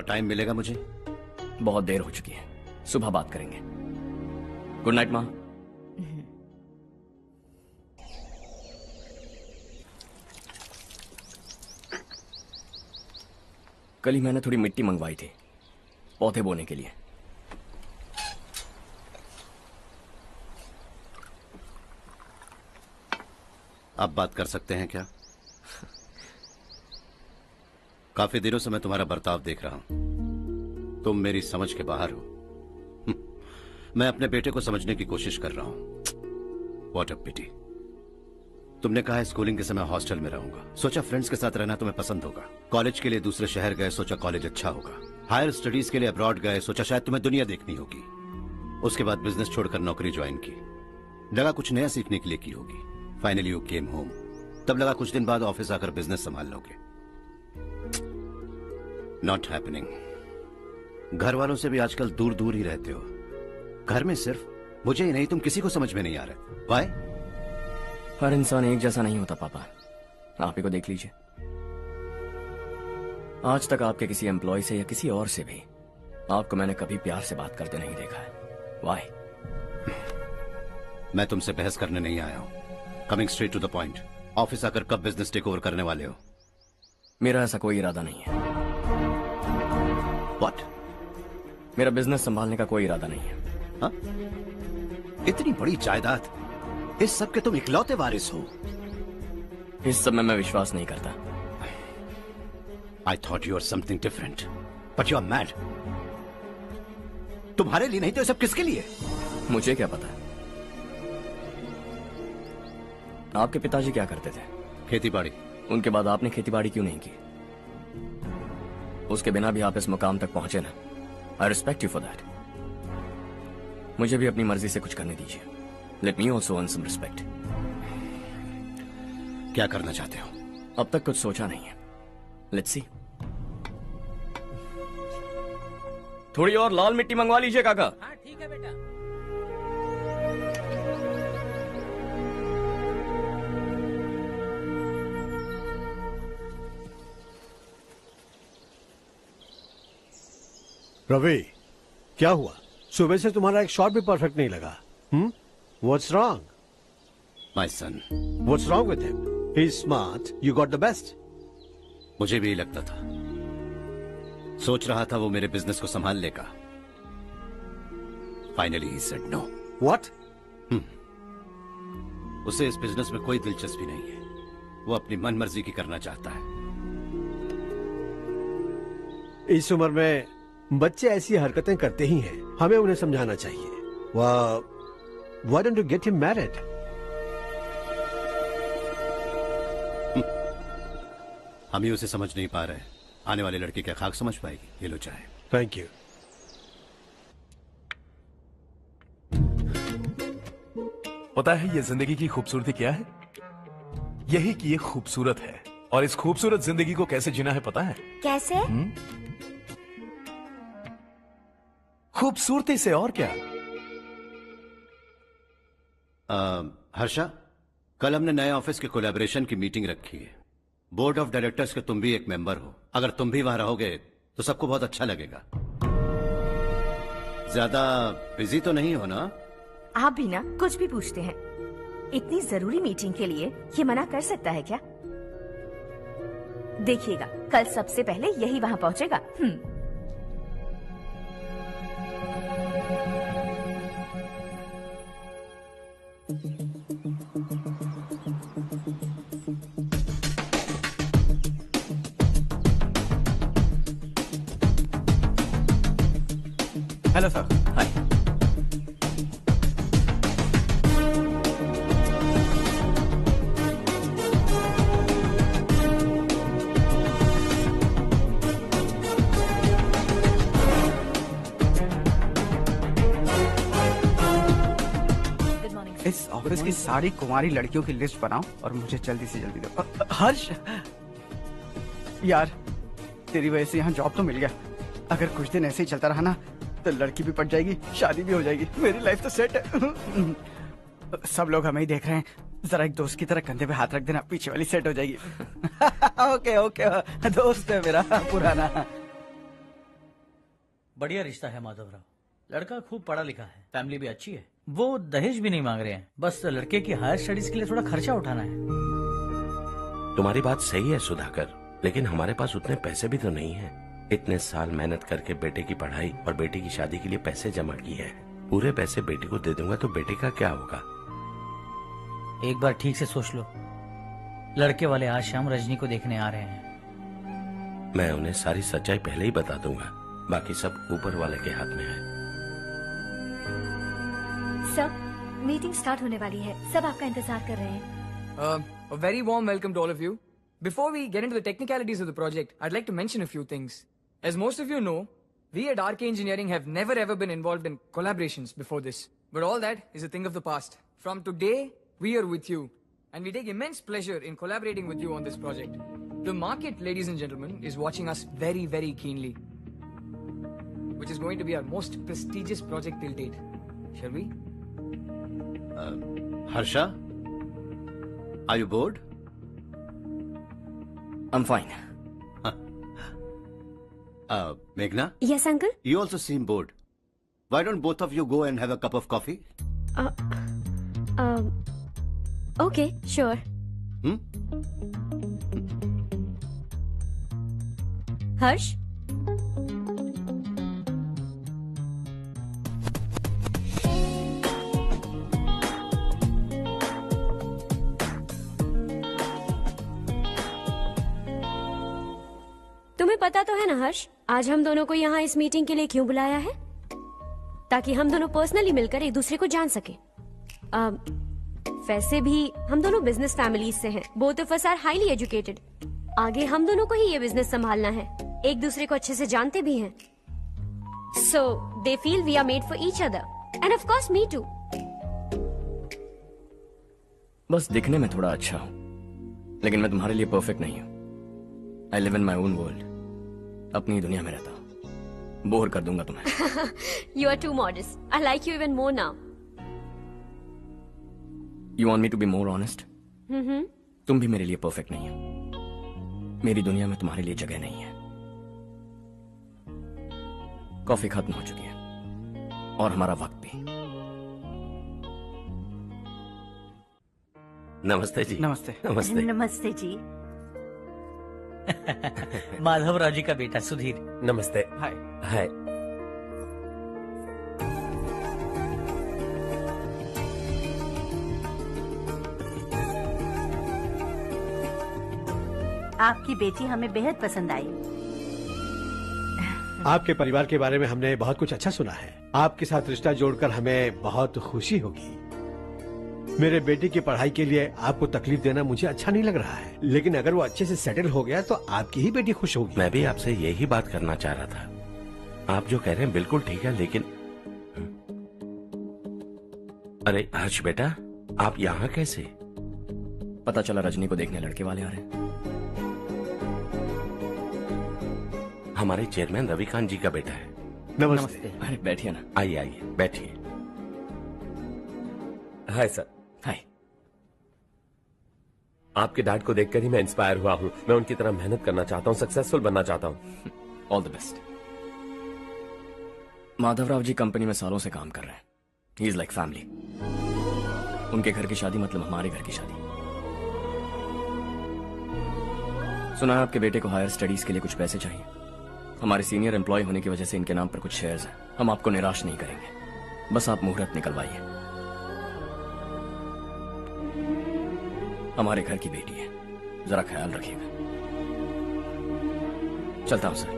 Time मिलेगा मुझे? बहुत देर हो चुकी है, सुबह बात करेंगे। गुड नाइट माँ। कल ही मैंने थोड़ी मिट्टी मंगवाई थी पौधे बोने के लिए। आप बात कर सकते हैं क्या? काफी दिनों से मैं तुम्हारा बर्ताव देख रहा हूं। तुम मेरी समझ के बाहर हो। मैं अपने बेटे को समझने की कोशिश कर रहा हूं। व्हाट अ पिटी। तुमने कहा स्कूलिंग के समय हॉस्टल में रहूंगा, सोचा फ्रेंड्स के साथ रहना तुम्हें पसंद होगा। कॉलेज के लिए दूसरे शहर गए, सोचा कॉलेज अच्छा होगा। हायर स्टडीज के लिए अब्रॉड गए, सोचा शायद तुम्हें दुनिया देखनी होगी। उसके बाद बिजनेस छोड़कर नौकरी ज्वाइन की, लगा कुछ नया सीखने के लिए की होगी। Finally you came home. तब लगा कुछ दिन बाद ऑफिस आकर बिजनेस संभाल लोगे। Not happening. घर वालों से भी आजकल दूर दूर ही रहते हो। घर में सिर्फ मुझे ही नहीं, तुम किसी को समझ में नहीं आ रहे। वाई? हर इंसान एक जैसा नहीं होता पापा, आप ही को देख लीजिए। आज तक आपके किसी एम्प्लॉय से या किसी और से भी आपको मैंने कभी प्यार से बात करते नहीं देखा है। वाई? मैं तुमसे बहस करने नहीं आया हूं। Coming straight to the point, office आकर कब बिजनेस टेक ओवर करने वाले हो? मेरा ऐसा कोई इरादा नहीं है। व्हाट? मेरा बिजनेस संभालने का कोई इरादा नहीं है। हा? इतनी बड़ी जायदाद, इस सब के तुम इकलौते वारिस हो। इस सब में मैं विश्वास नहीं करता। I thought you were something different, but you are mad. तुम्हारे लिए नहीं तो ये सब किसके लिए? मुझे क्या पता। आपके पिताजी क्या करते थे? खेतीबाड़ी। उनके बाद आपने खेतीबाड़ी क्यों नहीं की? उसके बिना भी आप इस मुकाम तक पहुंचे ना। I respect you for that. मुझे भी अपनी मर्जी से कुछ करने दीजिए। Let me also earn some respect. क्या करना चाहते हो? अब तक कुछ सोचा नहीं है। Let's see. थोड़ी और लाल मिट्टी मंगवा लीजिए काका। हाँ ठीक है बेटा। रवि, क्या हुआ? सुबह से तुम्हारा एक शॉट भी परफेक्ट नहीं लगा। What's wrong? My son. What's wrong with him? He's smart. You got the best. मुझे भी लगता था। सोच रहा था वो मेरे बिजनेस को संभाल लेगा। Finally he said no. What? उसे इस बिजनेस में कोई दिलचस्पी नहीं है। वो अपनी मनमर्जी की करना चाहता है। इस उम्र में बच्चे ऐसी हरकतें करते ही हैं। हमें उन्हें समझाना चाहिए। Why don't you get him married? हम ही उसे समझ नहीं पा रहे। आने वाली लड़की क्या खाक समझ पाएगी? ये लो चाहे। Thank you. पता है ये जिंदगी की खूबसूरती क्या है? यही कि ये खूबसूरत है, और इस खूबसूरत जिंदगी को कैसे जीना है पता है? कैसे? खूबसूरती से, और क्या। हर्षा, कल हमने नए ऑफिस के कोलैबोरेशन की मीटिंग रखी है। बोर्ड ऑफ डायरेक्टर्स के तुम भी एक मेंबर हो। अगर तुम भी वहां रहोगे तो सबको बहुत अच्छा लगेगा। ज्यादा बिजी तो नहीं हो ना? आप भी ना कुछ भी पूछते हैं। इतनी जरूरी मीटिंग के लिए ये मना कर सकता है क्या? देखिएगा, कल सबसे पहले यही वहां पहुंचेगा। Hello sir. हाय। इस ऑफिस की सारी कुंवारी लड़कियों की लिस्ट बनाओ और मुझे जल्दी से जल्दी दो। हर्ष, यार तेरी वजह से यहाँ जॉब तो मिल गया। अगर कुछ दिन ऐसे ही चलता रहा ना तो लड़की भी पट जाएगी, शादी भी हो जाएगी, मेरी लाइफ तो सेट है। सब लोग हमें ही देख रहे हैं, जरा एक दोस्त की तरह कंधे पे हाथ रख देना, पीछे वाली सेट हो जाएगी। ओके ओके, दोस्त है मेरा पुराना। बढ़िया रिश्ता है माधवराव। लड़का खूब पढ़ा लिखा है, फैमिली भी अच्छी है। वो दहेज भी नहीं मांग रहे हैं, बस लड़के की हायर स्टडीज के लिए थोड़ा खर्चा उठाना है। तुम्हारी बात सही है सुधाकर, लेकिन हमारे पास उतने पैसे भी तो नहीं है। इतने साल मेहनत करके बेटे की पढ़ाई और बेटे की शादी के लिए पैसे जमा किए हैं। पूरे पैसे बेटे को दे दूंगा तो बेटे का क्या होगा? एक बार ठीक से सोच लो। लड़के वाले आज शाम रजनी को देखने आ रहे हैं। मैं उन्हें सारी सच्चाई पहले ही बता दूंगा, बाकी सब ऊपर वाले के हाथ में है। सब मीटिंग स्टार्ट होने वाली है, सब आपका इंतजार कर रहे हैं। A very warm welcome to all of you. Before we get into the technicalities of the project, I'd like to mention a few things. As most of you know, we at RK Engineering have never ever been involved in collaborations before this. But all that is a thing of the past. From today, we are with you. And we take immense pleasure in collaborating with you on this project. The market, ladies and gentlemen, is watching us very, very keenly. Which is going to be our most prestigious project till date. Shall we? Harsha? Are you bored? I'm fine. Meghna? Yes, uncle. You also seem bored. Why don't both of you go and have a cup of coffee? Okay, sure. Harsh? तुम्हें पता तो है ना हर्ष, आज हम दोनों को यहाँ इस मीटिंग के लिए क्यों बुलाया है? ताकि हम दोनों पर्सनली मिलकर एक दूसरे को जान सके। वैसे भी हम दोनों बिजनेस फैमिलीज से हैं। Both of us are highly educated. आगे हम दोनों को ही ये बिजनेस संभालना है। एक दूसरे को अच्छे से जानते भी हैं। So they feel we are made for each other and of course me too. बस दिखने में थोड़ा अच्छा हूं, लेकिन मैं तुम्हारे लिए परफेक्ट नहीं हूं। I live in my own world. अपनी दुनिया में रहता हूं। बोर कर दूंगा तुम्हें। You are too modest. I like you even more now. You want me to be more honest? तुम भी मेरे लिए परफेक्ट नहीं हो। मेरी दुनिया में तुम्हारे लिए जगह नहीं है। कॉफी खत्म हो चुकी है और हमारा वक्त भी। नमस्ते जी। नमस्ते। नमस्ते। नमस्ते जी। माधवराव जी का बेटा सुधीर। नमस्ते। हाय। हाय। आपकी बेटी हमें बेहद पसंद आई। आपके परिवार के बारे में हमने बहुत कुछ अच्छा सुना है। आपके साथ रिश्ता जोड़कर हमें बहुत खुशी होगी। मेरे बेटे की पढ़ाई के लिए आपको तकलीफ देना मुझे अच्छा नहीं लग रहा है, लेकिन अगर वो अच्छे से सेटल हो गया तो आपकी ही बेटी खुश होगी। मैं भी आपसे यही बात करना चाह रहा था। आप जो कह रहे हैं बिल्कुल ठीक है, लेकिन अरे हर्ष बेटा, आप यहाँ कैसे? पता चला रजनी को देखने लड़के वाले आ रहे हैं। हमारे चेयरमैन रविकांत जी का बेटा है। नमस्ते। अरे बैठिए ना। आइए आइए बैठिए। Hi sir. हाय। आपके डैड को देखकर ही मैं इंस्पायर हुआ हूँ। मैं उनकी तरह मेहनत करना चाहता हूँ, सक्सेसफुल बनना चाहता हूँ। All the best. Madhavrao ji company में सालों से काम कर रहे हैं। He is like family. उनके घर की शादी मतलब हमारे घर की शादी। सुना है आपके बेटे को हायर स्टडीज के लिए कुछ पैसे चाहिए। हमारे सीनियर एम्प्लॉय होने की वजह से इनके नाम पर कुछ शेयर्स हैं। हम आपको निराश नहीं करेंगे, बस आप मुहूर्त निकलवाइए। हमारे घर की बेटी है, जरा ख्याल रखिएगा। चलता हूं सर।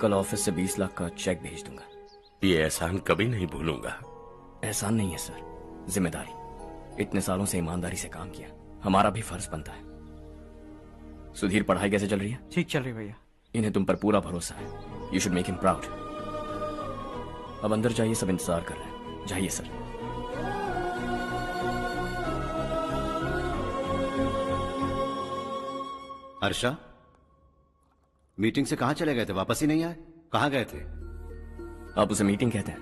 कल ऑफिस से 20 लाख का चेक भेज दूंगा। ये एहसान कभी नहीं भूलूंगा। एहसान नहीं है सर, जिम्मेदारी। इतने सालों से ईमानदारी से काम किया, हमारा भी फर्ज बनता है। सुधीर, पढ़ाई कैसे चल रही है? ठीक चल रही भैया। इन्हें तुम पर पूरा भरोसा है। You should make him proud. अब अंदर जाइए, सब इंतजार कर रहे हैं। जाइए सर। हर्षा, मीटिंग से कहां चले गए थे? वापस ही नहीं आए? कहां गए थे? आप उसे मीटिंग कहते हैं?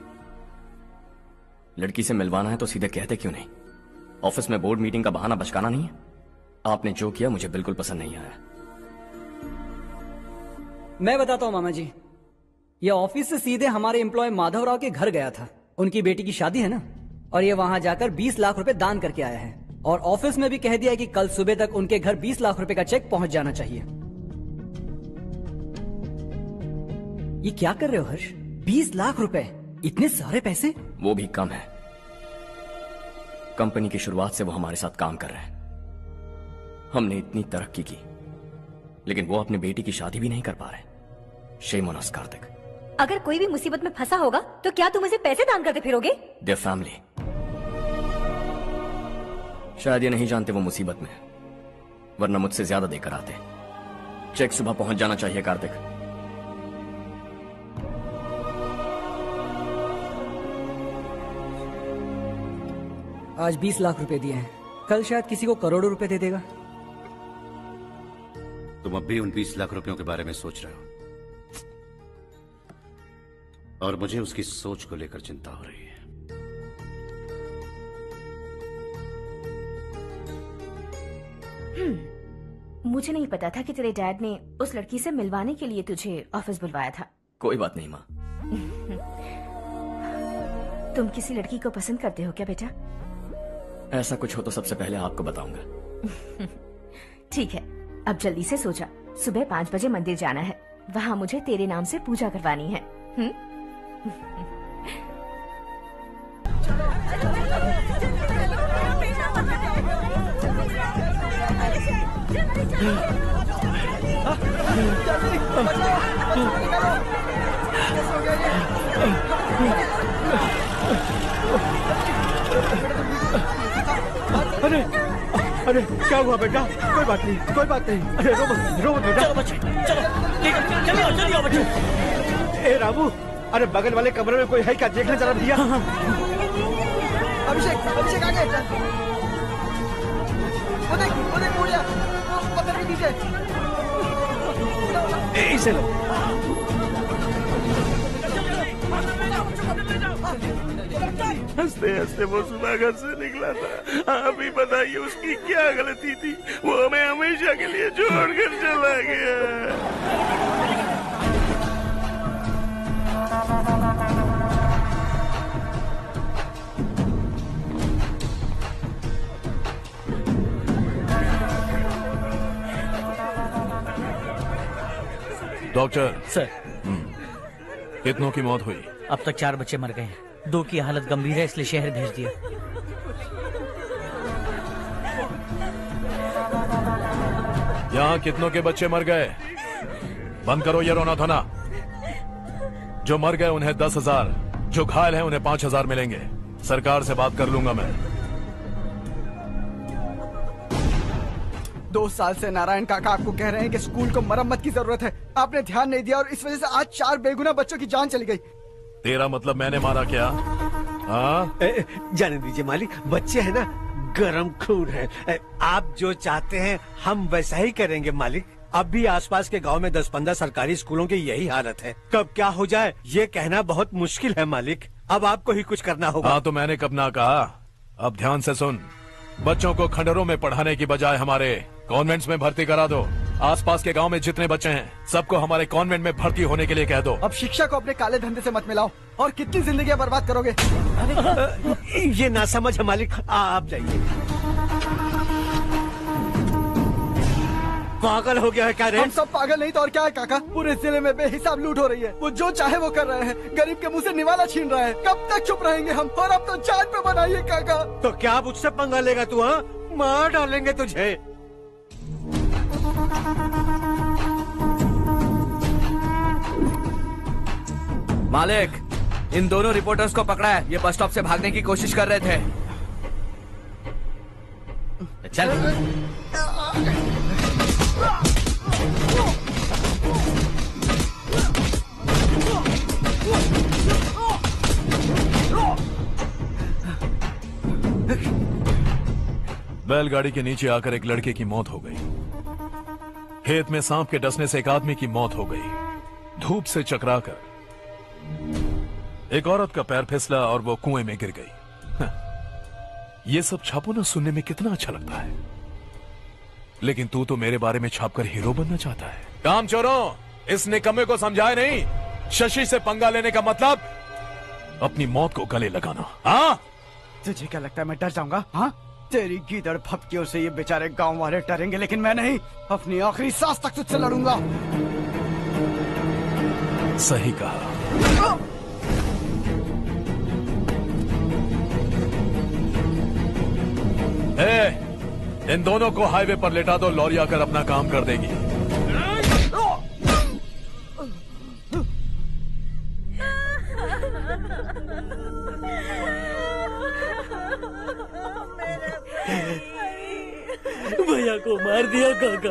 लड़की से मिलवाना है तो सीधे कहते क्यों नहीं? ऑफिस में बोर्ड मीटिंग का बहाना बचकाना नहीं है। आपने जो किया मुझे बिल्कुल पसंद नहीं आया। मैं बताता हूँ मामा जी, ये ऑफिस से सीधे हमारे एम्प्लॉय माधवराव के घर गया था। उनकी बेटी की शादी है ना, और ये वहां जाकर 20 लाख रुपए दान करके आया है। और ऑफिस में भी कह दिया है कि कल सुबह तक उनके घर 20 लाख रुपए का चेक पहुंच जाना चाहिए। ये क्या कर रहे हो हर्ष? 20 लाख रुपए, इतने सारे पैसे? वो भी कम है। कंपनी की शुरुआत से वो हमारे साथ काम कर रहे हैं। हमने इतनी तरक्की की, लेकिन वो अपनी बेटी की शादी भी नहीं कर पा रहे। Shame on us Kartik. अगर कोई भी मुसीबत में फंसा होगा तो क्या तुम उसे पैसे दान करते फिरोगे? Their family. शायद ये नहीं जानते वो मुसीबत में, वरना मुझसे ज्यादा देकर आते। चेक सुबह पहुंच जाना चाहिए कार्तिक। आज 20 लाख रुपए दिए हैं, कल शायद किसी को करोड़ों रुपए दे देगा। तुम अब भी उन 20 लाख रुपयों के बारे में सोच रहे हो, और मुझे उसकी सोच को लेकर चिंता हो रही है। मुझे नहीं पता था कि तेरे डैड ने उस लड़की से मिलवाने के लिए तुझे ऑफिस बुलवाया था। कोई बात नहीं माँ। तुम किसी लड़की को पसंद करते हो क्या बेटा? ऐसा कुछ हो तो सबसे पहले आपको बताऊंगा। ठीक है, अब जल्दी से सो जा। सुबह 5 बजे मंदिर जाना है, वहाँ मुझे तेरे नाम से पूजा करवानी है। अरे अरे क्या हुआ बेटा? कोई बात नहीं, कोई बात नहीं। अरे रो मत बेटा। चलो बच्चे, चलो चलिए बच्चे। ए रामू, अरे बगल वाले कमरे में कोई है क्या? देखना जरा भैया। अभिषेक आगे। वो देख मुड़िया, पत्थर के नीचे। इसे लो। हंसते हंसते वो सुधाकर से निकला था। आप ही बताइए उसकी क्या गलती थी? वो हमें हमेशा के लिए छोड़कर चला गया। डॉक्टर सर, कितनों की मौत हुई? अब तक 4 बच्चे मर गए हैं। 2 की हालत गंभीर है, इसलिए शहर भेज दिया। यहाँ कितनों के बच्चे मर गए? बंद करो ये रोना धोना। जो मर गए उन्हें 10,000, जो घायल हैं उन्हें 5,000 मिलेंगे। सरकार से बात कर लूंगा मैं। 2 साल से नारायण काका आपको कह रहे हैं कि स्कूल को मरम्मत की जरूरत है। आपने ध्यान नहीं दिया और इस वजह से आज 4 बेगुनाह बच्चों की जान चली गई। तेरा मतलब मैंने मारा क्या? हाँ, जाने दीजिए मालिक, बच्चे हैं ना, गरम खून है। आप जो चाहते हैं हम वैसा ही करेंगे मालिक। अब भी आसपास के गांव में 10-15 सरकारी स्कूलों की यही हालत है। कब क्या हो जाए ये कहना बहुत मुश्किल है मालिक। अब आपको ही कुछ करना होगा। हाँ तो मैंने कब ना कहा। अब ध्यान से सुन, बच्चों को खंडरों में पढ़ाने की बजाय हमारे कॉन्वेंट्स में भर्ती करा दो। आसपास के गांव में जितने बच्चे हैं सबको हमारे कॉन्वेंट में भर्ती होने के लिए कह दो। अब शिक्षा को अपने काले धंधे से मत मिलाओ। और कितनी जिंदगियां बर्बाद करोगे? ये ना समझ है मालिक, आप जाइए। पागल हो गया है क्या रे? हम सब पागल नहीं तो और क्या है काका। पूरे जिले में बेहिसाब लूट हो रही है। वो जो चाहे वो कर रहे हैं। गरीब के मुंह से निवाला छीन रहे हैं। कब तक चुप रहेंगे हम? और अब तो जान पे बनाइए काका। तो क्या मुझसे पंगा लेगा तू? हाँ, मार डालेंगे तुझे। मालिक, इन दोनों रिपोर्टर्स को पकड़ा है। ये बस स्टॉप से भागने की कोशिश कर रहे थे। चल। बैलगाड़ी के नीचे आकर एक लड़के की मौत हो गई। खेत में सांप के डसने से एक आदमी की मौत हो गई। धूप से चकराकर एक औरत का पैर फिसला और वो कुएं में गिर गई। ये सब छापो ना, सुनने में कितना अच्छा लगता है। लेकिन तू तो मेरे बारे में छापकर हीरो बनना चाहता है। काम चोरों, इस निकम्मे को समझाए नहीं? शशि से पंगा लेने का मतलब अपनी मौत को गले लगाना। हाँ, तुझे क्या लगता है मैं डर जाऊंगा? हाँ, तेरी गीदड़ फपकियों से ये बेचारे गांव वाले डरेंगे, लेकिन मैं नहीं। अपनी आखिरी सांस तक तुझसे लड़ूंगा। सही कहा। इन दोनों को हाईवे पर लेटा दो, लॉरी आकर अपना काम कर देगी। भैया को मार दिया काका।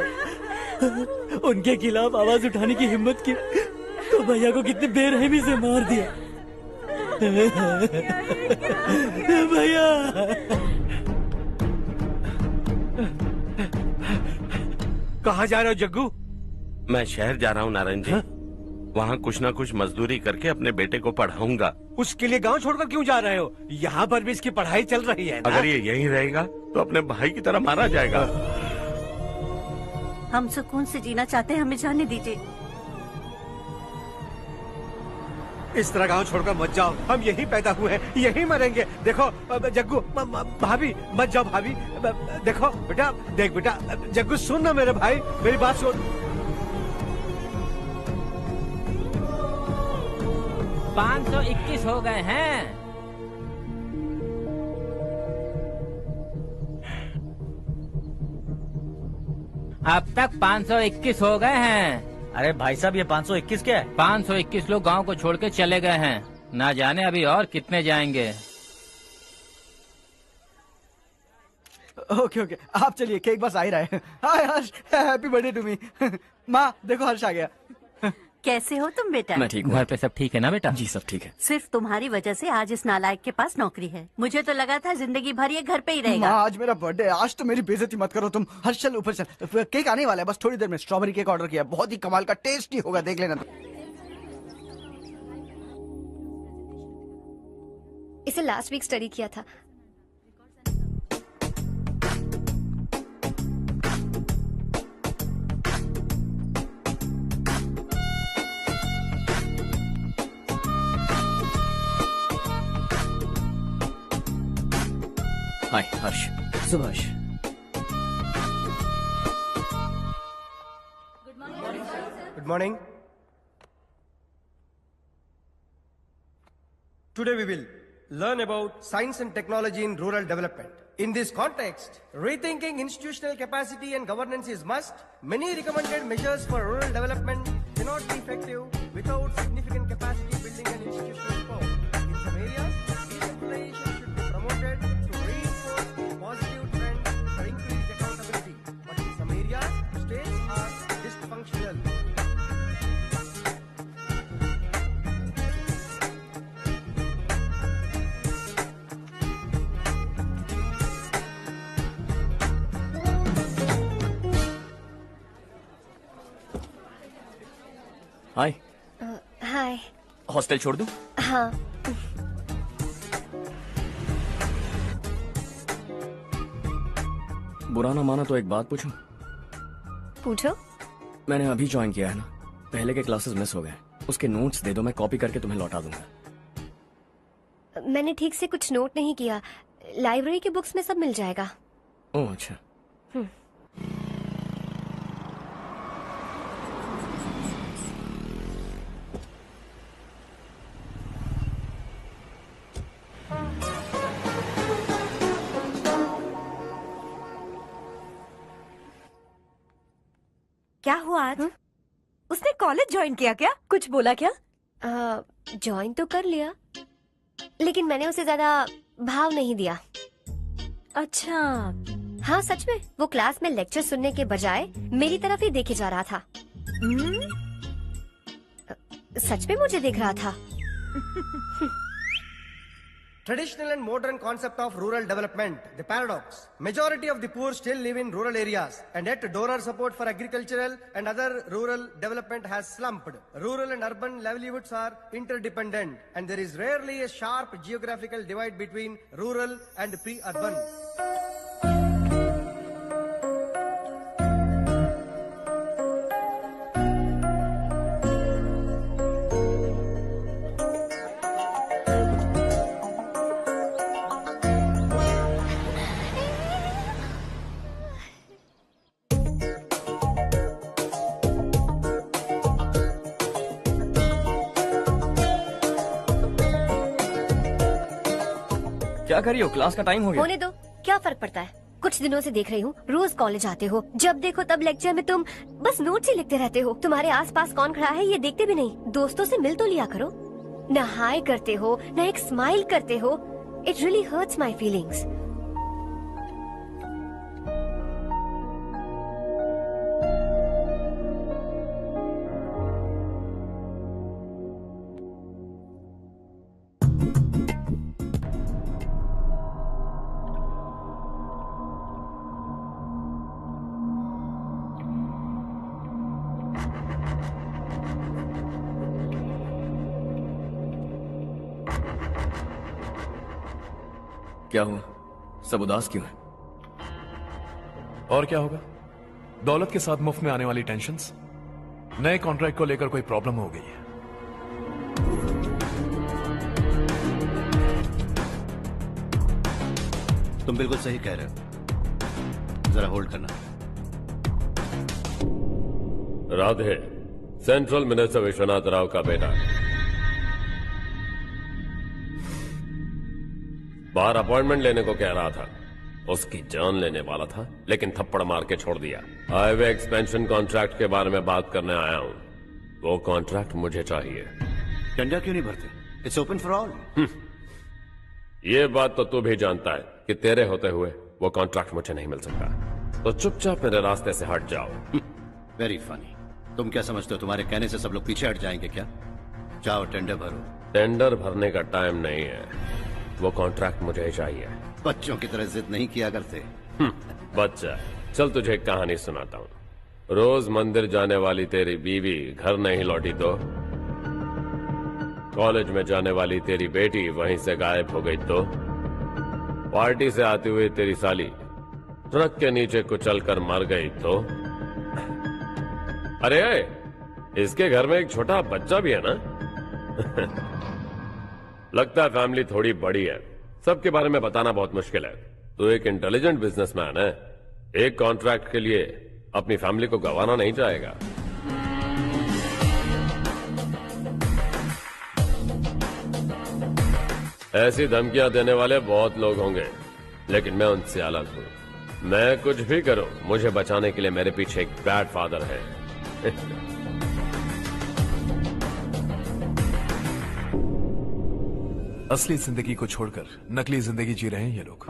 उनके खिलाफ आवाज उठाने की हिम्मत की तो भैया को कितने बेरहमी से मार दिया। भैया कहाँ जा रहे हो जग्गू? मैं शहर जा रहा हूँ नारायण जी। वहाँ कुछ ना कुछ मजदूरी करके अपने बेटे को पढ़ाऊंगा। उसके लिए गांव छोड़कर क्यों जा रहे हो? यहाँ पर भी इसकी पढ़ाई चल रही है ना? अगर ये यहीं रहेगा तो अपने भाई की तरह मारा जाएगा। हम सुकून से जीना चाहते हैं, हमें जाने दीजिए। इस तरह गांव छोड़कर मत जाओ, हम यहीं पैदा हुए हैं, यहीं मरेंगे। देखो जग्गू, भाभी मत जाओ भाभी। देखो बेटा, देख बेटा, जग्गू सुन ना मेरे भाई, मेरी बात सुन। 521 हो गए हैं। अब तक 521 हो गए हैं। अरे भाई साहब, ये 521 क्या है? 521 लोग गांव को छोड़ के चले गए हैं। ना जाने अभी और कितने जाएंगे। ओके ओके, आप चलिए, केक बस आ ही रहा है। हाय हर्ष, हैप्पी बर्थडे टू मी। माँ देखो, हर्ष आ गया। कैसे हो तुम बेटा? मैं ठीक हूँ। घर पे सब ठीक है ना बेटा? जी सब ठीक है। सिर्फ तुम्हारी वजह से आज इस नालायक के पास नौकरी है। मुझे तो लगा था जिंदगी भर ये घर पे ही रहेगा। माँ आज मेरा बर्थडे, आज तो मेरी बेइज्जती मत करो तुम। हर्ष चल ऊपर चल, केक आने वाला है बस थोड़ी देर में। स्ट्रॉबेरी केक ऑर्डर किया, बहुत ही कमाल का, टेस्टी होगा, देख लेना। इसे लास्ट वीक स्टडी किया था। हाय हर्ष। Subhash. Good morning. Today we will learn about science and technology in rural development. In this context, rethinking institutional capacity and governance is must. Many recommended measures for rural development cannot be effective without significant capacity building and institutional reform. In some areas, decentralization should be promoted to reinforce positive trends for increased accountability. But in some areas, states are dysfunctional. Hi. Hi. Hostel छोड़ दूं? हाँ। बुरा ना माना तो एक बात पूछूं? पूछो। मैंने अभी ज्वाइन किया है ना, पहले के क्लासेस मिस हो गए। उसके नोट्स दे दो, मैं कॉपी करके तुम्हें लौटा दूंगा। मैंने ठीक से कुछ नोट नहीं किया। लाइब्रेरी की बुक्स में सब मिल जाएगा। ओह अच्छा। क्या हुआ आज? उसने कॉलेज ज्वाइन किया क्या? कुछ बोला क्या? ज्वाइन तो कर लिया, लेकिन मैंने उसे ज्यादा भाव नहीं दिया। अच्छा। हाँ सच में, वो क्लास में लेक्चर सुनने के बजाय मेरी तरफ ही देखे जा रहा था। सच में मुझे देख रहा था। Traditional and modern concept of rural development, the paradox. Majority of the poor still live in rural areas, and yet donor support for agricultural and other rural development has slumped. Rural and urban livelihoods are interdependent, and there is rarely a sharp geographical divide between rural and pre-urban. क्या करियो, class का time हो गया। होने दो, क्या फर्क पड़ता है। कुछ दिनों से देख रही हूँ, रोज कॉलेज आते हो, जब देखो तब लेक्चर में तुम बस नोट्स ही लिखते रहते हो। तुम्हारे आसपास कौन खड़ा है ये देखते भी नहीं। दोस्तों से मिल तो लिया करो। न हाय करते हो, न एक स्माइल करते हो। It really hurts my feelings. क्या हुआ, सब उदास क्यों है? और क्या होगा, दौलत के साथ मुफ्त में आने वाली टेंशन्स। नए कॉन्ट्रैक्ट को लेकर कोई प्रॉब्लम हो गई है। तुम बिल्कुल सही कह रहे हो, जरा होल्ड करना। राधे सेंट्रल मिनिस्टर विश्वनाथ राव का बेटा बाहर अपॉइंटमेंट लेने को कह रहा था। उसकी जान लेने वाला था, लेकिन थप्पड़ मार के छोड़ दिया। हाईवे एक्सपेंशन कॉन्ट्रैक्ट के बारे में बात करने आया हूं। वो कॉन्ट्रैक्ट मुझे चाहिए। टेंडर क्यों नहीं भरते? It's open for all. ये बात तो तू भी जानता है कि तेरे होते हुए वो कॉन्ट्रैक्ट मुझे नहीं मिल सकता। तो चुपचाप मेरे रास्ते से हट जाओ। Very funny. तुम क्या समझते हो, तुम्हारे कहने से सब लोग पीछे हट जाएंगे क्या? जाओ टेंडर भरो। टेंडर भरने का टाइम नहीं है, वो कॉन्ट्रैक्ट मुझे ही चाहिए। बच्चों की तरह जिद नहीं किया करते। बच्चा, चल तुझे एक कहानी सुनाता हूँ। रोज मंदिर जाने वाली तेरी बीवी घर नहीं लौटी तो, कॉलेज में जाने वाली तेरी बेटी वहीं से गायब हो गई तो, पार्टी से आती हुई तेरी साली ट्रक के नीचे कुचल कर मर गई तो। अरे इसके घर में एक छोटा बच्चा भी है ना। लगता है फैमिली थोड़ी बड़ी है, सबके बारे में बताना बहुत मुश्किल है। तो एक इंटेलिजेंट बिजनेसमैन है, एक कॉन्ट्रैक्ट के लिए अपनी फैमिली को गंवाना नहीं चाहेगा। ऐसी धमकियां देने वाले बहुत लोग होंगे, लेकिन मैं उनसे अलग हूं। मैं कुछ भी करूं, मुझे बचाने के लिए मेरे पीछे एक बैड फादर है। असली जिंदगी को छोड़कर नकली जिंदगी जी रहे हैं ये लोग।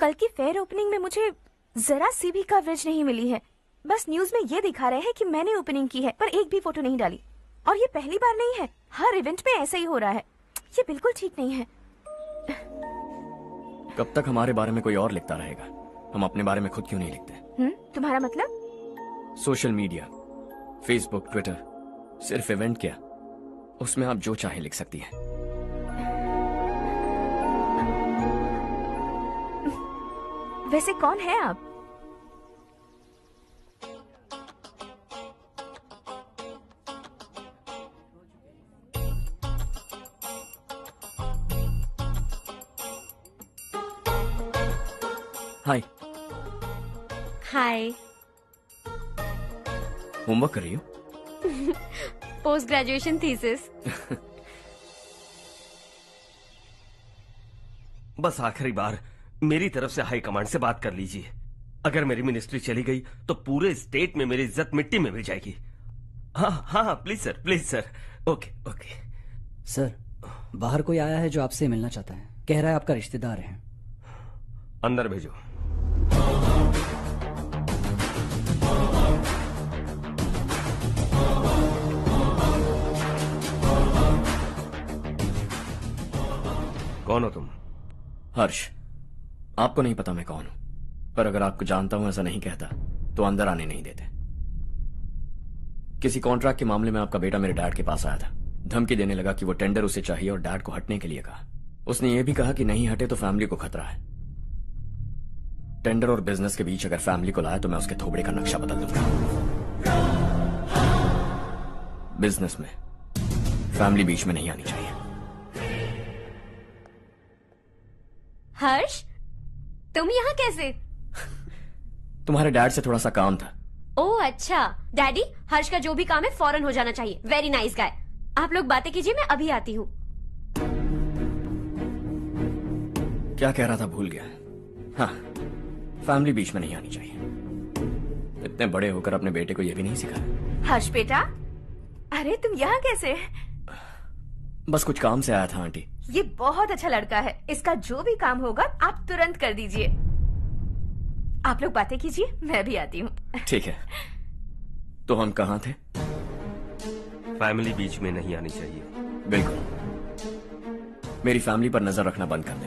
कल की फेयर ओपनिंग में मुझे जरा सी भी कवरेज नहीं मिली है। बस न्यूज में ये दिखा रहे हैं कि मैंने ओपनिंग की है, पर एक भी फोटो नहीं डाली। और ये पहली बार नहीं है, हर इवेंट में ऐसा ही हो रहा है। ये बिल्कुल ठीक नहीं है। कब तक हमारे बारे में कोई और लिखता रहेगा? हम अपने बारे में खुद क्यों नहीं लिखते? तुम्हारा मतलब? सोशल मीडिया, फेसबुक, ट्विटर, सिर्फ इवेंट क्या, उसमें आप जो चाहे लिख सकती हैं। वैसे कौन है आप? हाय। हाय। होमवर्क कर रही हो? Post graduation thesis. बस आखिरी बार मेरी तरफ से हाई कमांड से बात कर लीजिए। अगर मेरी मिनिस्ट्री चली गई तो पूरे स्टेट में मेरी इज्जत मिट्टी में मिल जाएगी। हाँ हाँ हाँ, please sir, please sir. Okay okay sir, बाहर कोई आया है जो आपसे मिलना चाहता है। कह रहा है आपका रिश्तेदार है। अंदर भेजो। कौन हो तुम? हर्ष। आपको नहीं पता मैं कौन हूं, पर अगर आपको जानता हूं ऐसा नहीं कहता तो अंदर आने नहीं देते। किसी कॉन्ट्रैक्ट के मामले में आपका बेटा मेरे डैड के पास आया था। धमकी देने लगा कि वो टेंडर उसे चाहिए और डैड को हटने के लिए कहा। उसने ये भी कहा कि नहीं हटे तो फैमिली को खतरा है। टेंडर और बिजनेस के बीच अगर फैमिली को लाया तो मैं उसके थोबड़े का नक्शा बदल दूंगा। बिजनेस में फैमिली बीच में नहीं आनी चाहिए। हर्ष, तुम यहाँ कैसे? तुम्हारे डैड से थोड़ा सा काम था। ओह अच्छा। डैडी, हर्ष का जो भी काम है फौरन हो जाना चाहिए। Very nice guy. आप लोग बातें कीजिए, मैं अभी आती हूँ। क्या कह रहा था भूल गया। हाँ, फैमिली बीच में नहीं आनी चाहिए। इतने बड़े होकर अपने बेटे को यह भी नहीं सिखाया। हर्ष बेटा, अरे तुम यहाँ कैसे? बस कुछ काम से आया था आंटी। ये बहुत अच्छा लड़का है। इसका जो भी काम होगा आप तुरंत कर दीजिए। आप लोग बातें कीजिए, मैं भी आती हूँ। ठीक है। तो हम कहाँ थे? फैमिली बीच में नहीं आनी चाहिए। बिल्कुल। मेरी फैमिली पर नजर रखना बंद कर दे।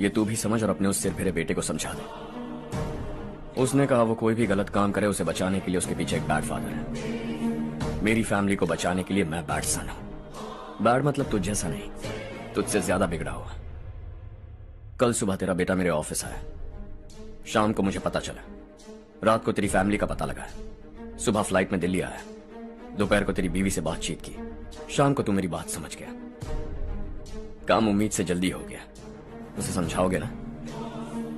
ये तू भी समझ और अपने उस सिर फिरे बेटे को समझा दे। उसने कहा वो कोई भी गलत काम करे उसे बचाने के लिए उसके पीछे एक बैड फादर है। मेरी फैमिली को बचाने के लिए मैं बैड सन हूं। बैड मतलब तुझ जैसा नहीं, तुझसे ज्यादा बिगड़ा हुआ। कल सुबह तेरा बेटा मेरे ऑफिस आया। शाम को मुझे पता चला। रात को तेरी फैमिली का पता लगा। सुबह फ्लाइट में दिल्ली आया। दोपहर को तेरी बीवी से बातचीत की। शाम को तू मेरी बात समझ गया। काम उम्मीद से जल्दी हो गया। उसे समझाओगे ना?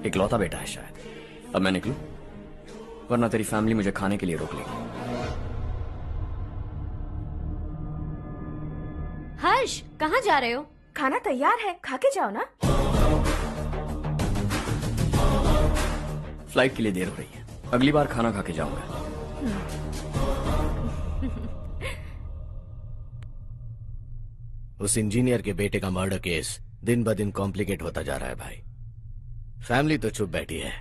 इकलौता बेटा है शायद। अब मैं निकलूं, वरना तेरी फैमिली मुझे खाने के लिए रोक लेगी। हर्ष, कहाँ जा रहे हो? खाना तैयार है, खा के जाओ ना। फ्लाइट के लिए देर हो रही है। अगली बार खाना खा के जाऊंगा। उस इंजीनियर के बेटे का मर्डर केस दिन ब दिन कॉम्प्लिकेट होता जा रहा है भाई। फैमिली तो चुप बैठी है,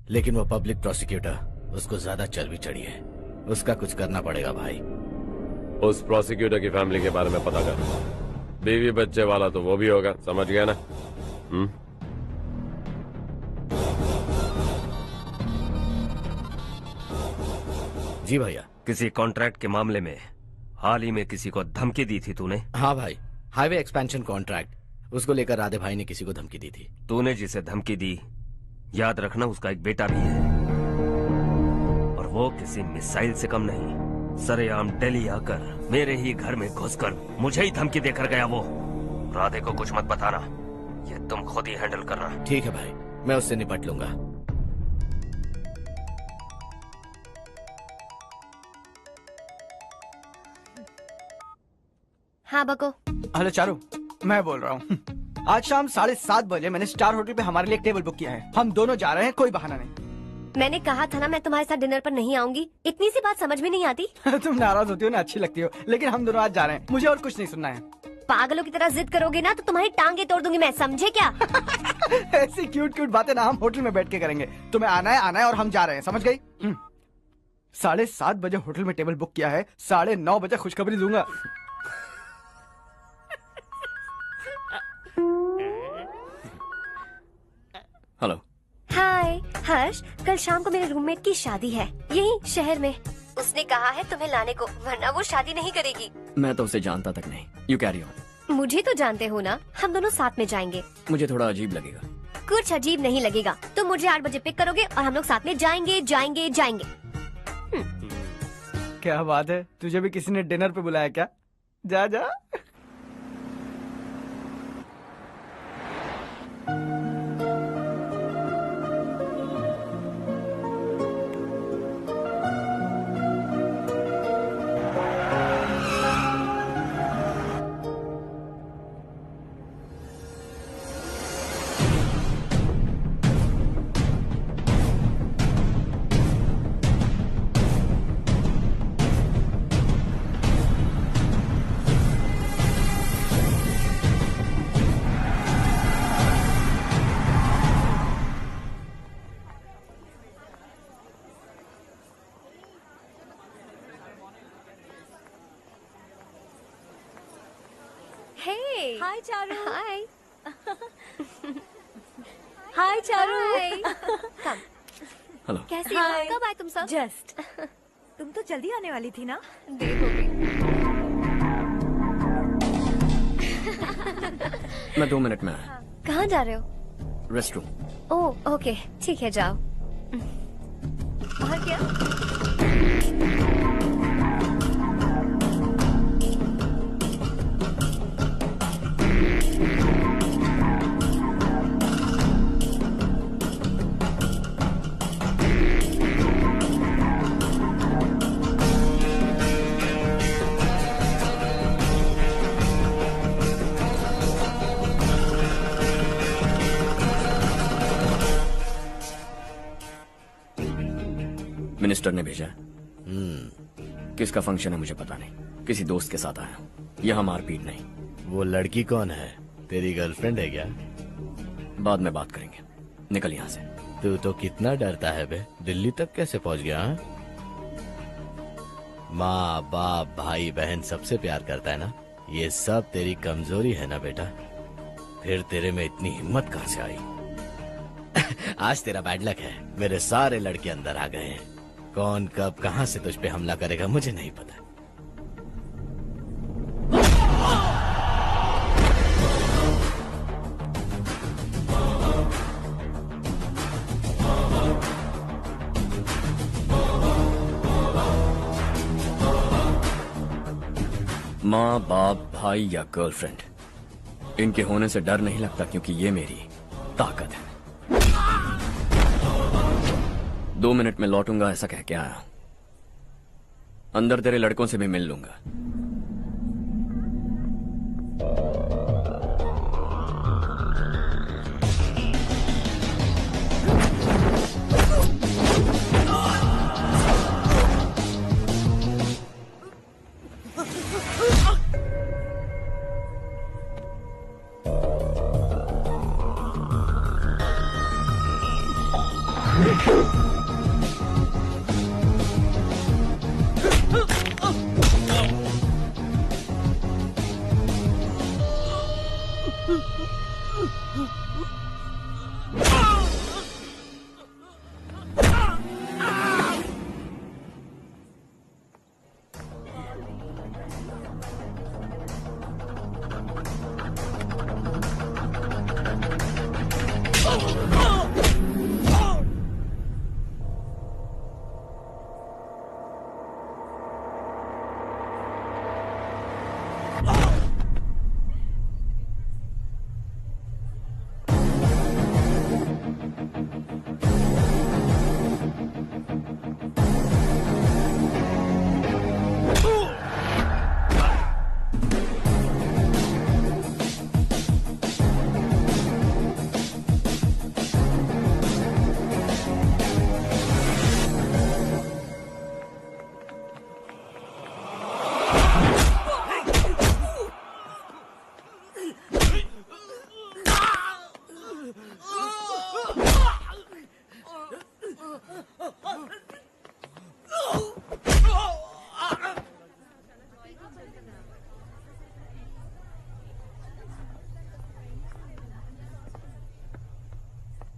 लेकिन वो पब्लिक प्रोसिक्यूटर उसको ज्यादा चर्बी चढ़ी है। उसका कुछ करना पड़ेगा भाई। उस प्रोसिक्यूटर की फैमिली के बारे में पता कर। बीवी बच्चे वाला तो वो भी होगा, समझ गया ना? जी भैया। किसी कॉन्ट्रैक्ट के मामले में हाल ही में किसी को धमकी दी थी तूने? हाँ भाई, हाईवे एक्सपेंशन कॉन्ट्रैक्ट, उसको लेकर राधे भाई ने किसी को धमकी दी थी। तूने जिसे धमकी दी, याद रखना उसका एक बेटा भी है, और वो किसी मिसाइल से कम नहीं। सरेआम दिल्ली आकर मेरे ही घर में घुसकर मुझे ही धमकी देकर गया वो। राधे को कुछ मत बताना, ये तुम खुद ही हैंडल करना। ठीक है भाई, मैं उससे निपट लूंगा। हाँ बको। हेलो चारू, मैं बोल रहा हूँ। आज शाम 7:30 बजे मैंने स्टार होटल पे हमारे लिए एक टेबल बुक किया है। हम दोनों जा रहे हैं, कोई बहाना नहीं। मैंने कहा था ना मैं तुम्हारे साथ डिनर पर नहीं आऊंगी। इतनी सी बात समझ में नहीं आती? तुम नाराज होती हो ना, अच्छी लगती हो, लेकिन हम दोनों आज जा रहे हैं। मुझे और कुछ नहीं सुनना है। पागलों की तरह जिद करोगे ना तो तुम्हारी टांगे तोड़ दूंगी मैं, समझे क्या? ऐसी क्यूट क्यूट बातें ना हम होटल में बैठ के करेंगे। तुम्हें आना है और हम जा रहे हैं, समझ गई? 7:30 बजे होटल में टेबल बुक किया है, 9:30 बजे खुशखबरी दूंगा। हेलो। हाय हर्ष, कल शाम को मेरे रूममेट की शादी है यही शहर में। उसने कहा है तुम्हें लाने को, वरना वो शादी नहीं करेगी। मैं तो उसे जानता तक नहीं। You carry on. मुझे तो जानते हो ना, हम दोनों साथ में जाएंगे। मुझे थोड़ा अजीब लगेगा। कुछ अजीब नहीं लगेगा। तुम मुझे 8 बजे पिक करोगे और हम लोग साथ में जाएंगे जाएंगे जाएंगे। क्या बात है, तुझे भी किसी ने डिनर पे बुलाया क्या? जा जा। हाय चारू। हाय। हाय चारू। हेलो। कैसी हो? कब आए तुम सब? जस्ट। तुम तो जल्दी आने वाली थी ना? देर हो गई। मैं 2 मिनट में आया। कहाँ जा रहे हो? रेस्टरूम। ओह ओके, ठीक है जाओ। और क्या? मिनिस्टर ने भेजा। किसका फंक्शन है मुझे पता नहीं, किसी दोस्त के साथ आया। यहाँ मारपीट नहीं। वो लड़की कौन है? तेरी गर्लफ्रेंड है क्या? बाद में बात करेंगे, निकल यहाँ से। तू तो कितना डरता है बे, दिल्ली तक कैसे पहुँच गया? हाँ? माँ बाप भाई बहन सबसे प्यार करता है ना, ये सब तेरी कमजोरी है ना बेटा। फिर तेरे में इतनी हिम्मत कहाँ से आई? आज तेरा बैड लक है, मेरे सारे लड़के अंदर आ गए हैं। कौन कब कहां से तुझ पे हमला करेगा मुझे नहीं पता। माँ बाप भाई या गर्लफ्रेंड, इनके होने से डर नहीं लगता, क्योंकि ये मेरी ताकत है। 2 मिनट में लौटूंगा ऐसा कह के आया। अंदर तेरे लड़कों से भी मिल लूंगा।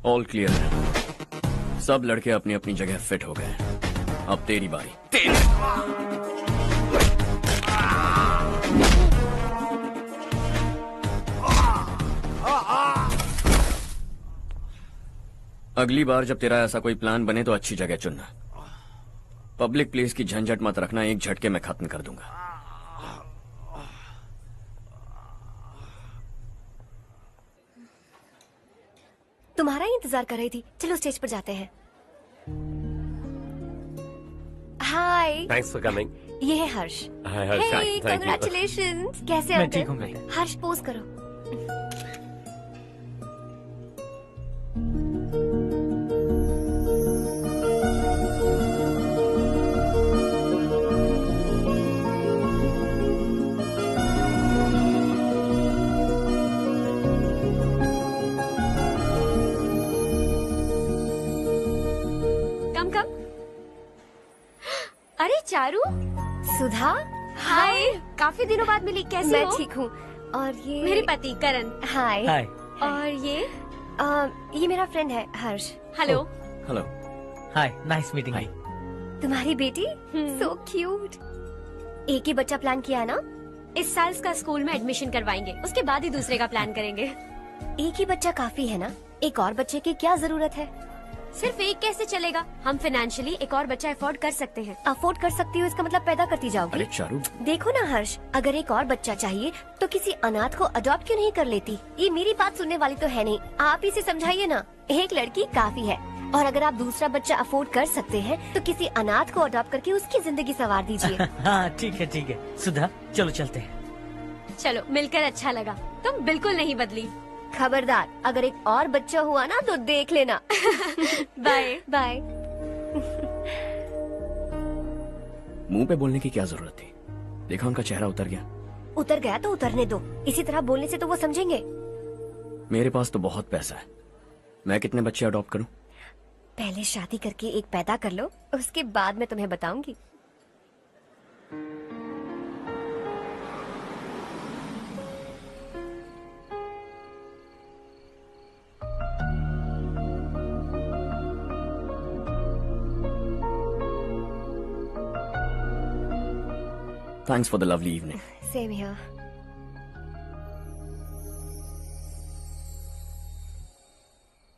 ऑल क्लियर है। सब लड़के अपनी अपनी जगह फिट हो गए। अब तेरी बारी। अगली बार जब तेरा ऐसा कोई प्लान बने तो अच्छी जगह चुनना। पब्लिक प्लेस की झंझट मत रखना, एक झटके में खत्म कर दूंगा। तुम्हारा ही इंतजार कर रही थी। चलो स्टेज पर जाते हैं। हाय। Thanks for coming. ये है Harsh. Hi Harsh, thank you. Congratulations. कैसे मैं अंकल? ठीक हूँ बेटा। हर्ष पोज करो। अरे चारू, सुधा, हाय। काफी दिनों बाद मिली, कैसी हो? मैं ठीक हूँ। और ये मेरे पति करण। हाय। हाय। और ये मेरा फ्रेंड है हर्ष। हेलो। हेलो। हाय, नाइस मीटिंग। हाय। तुम्हारी बेटी सो क्यूट। एक ही बच्चा प्लान किया ना? इस साल इसका स्कूल में एडमिशन करवाएंगे, उसके बाद ही दूसरे का प्लान करेंगे। एक ही बच्चा काफी है ना? एक और बच्चे की क्या जरूरत है? सिर्फ एक कैसे चलेगा? हम फाइनेंशियली एक और बच्चा अफोर्ड कर सकते हैं। अफोर्ड कर सकती हो इसका मतलब पैदा करती जाओगी। अरे चारू, देखो ना हर्ष, अगर एक और बच्चा चाहिए तो किसी अनाथ को अडॉप्ट क्यों नहीं कर लेती? ये मेरी बात सुनने वाली तो है नहीं, आप इसे समझाइए ना। एक लड़की काफी है, और अगर आप दूसरा बच्चा अफोर्ड कर सकते हैं तो किसी अनाथ को अडॉप्ट करके उसकी जिंदगी संवार दीजिए। हाँ ठीक है सुधा, चलो चलते हैं। चलो, मिलकर अच्छा लगा। तुम बिल्कुल नहीं बदली। खबरदार, अगर एक और बच्चा हुआ ना तो देख लेना। Bye bye. मुंह पे बोलने की क्या जरूरत थी? देखा उनका चेहरा उतर गया। उतर गया तो उतरने दो, इसी तरह बोलने से तो वो समझेंगे। मेरे पास तो बहुत पैसा है, मैं कितने बच्चे अडॉप्ट करूं? पहले शादी करके एक पैदा कर लो, उसके बाद मैं तुम्हें बताऊंगी। Thanks for the lovely evening. Same here.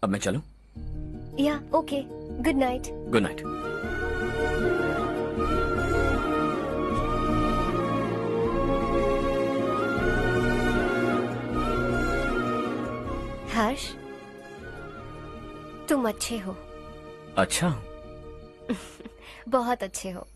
अब मैं चलूं? Yeah, okay. Good night. Good night. हर्ष, तुम अच्छे हो। अच्छा। बहुत अच्छे हो।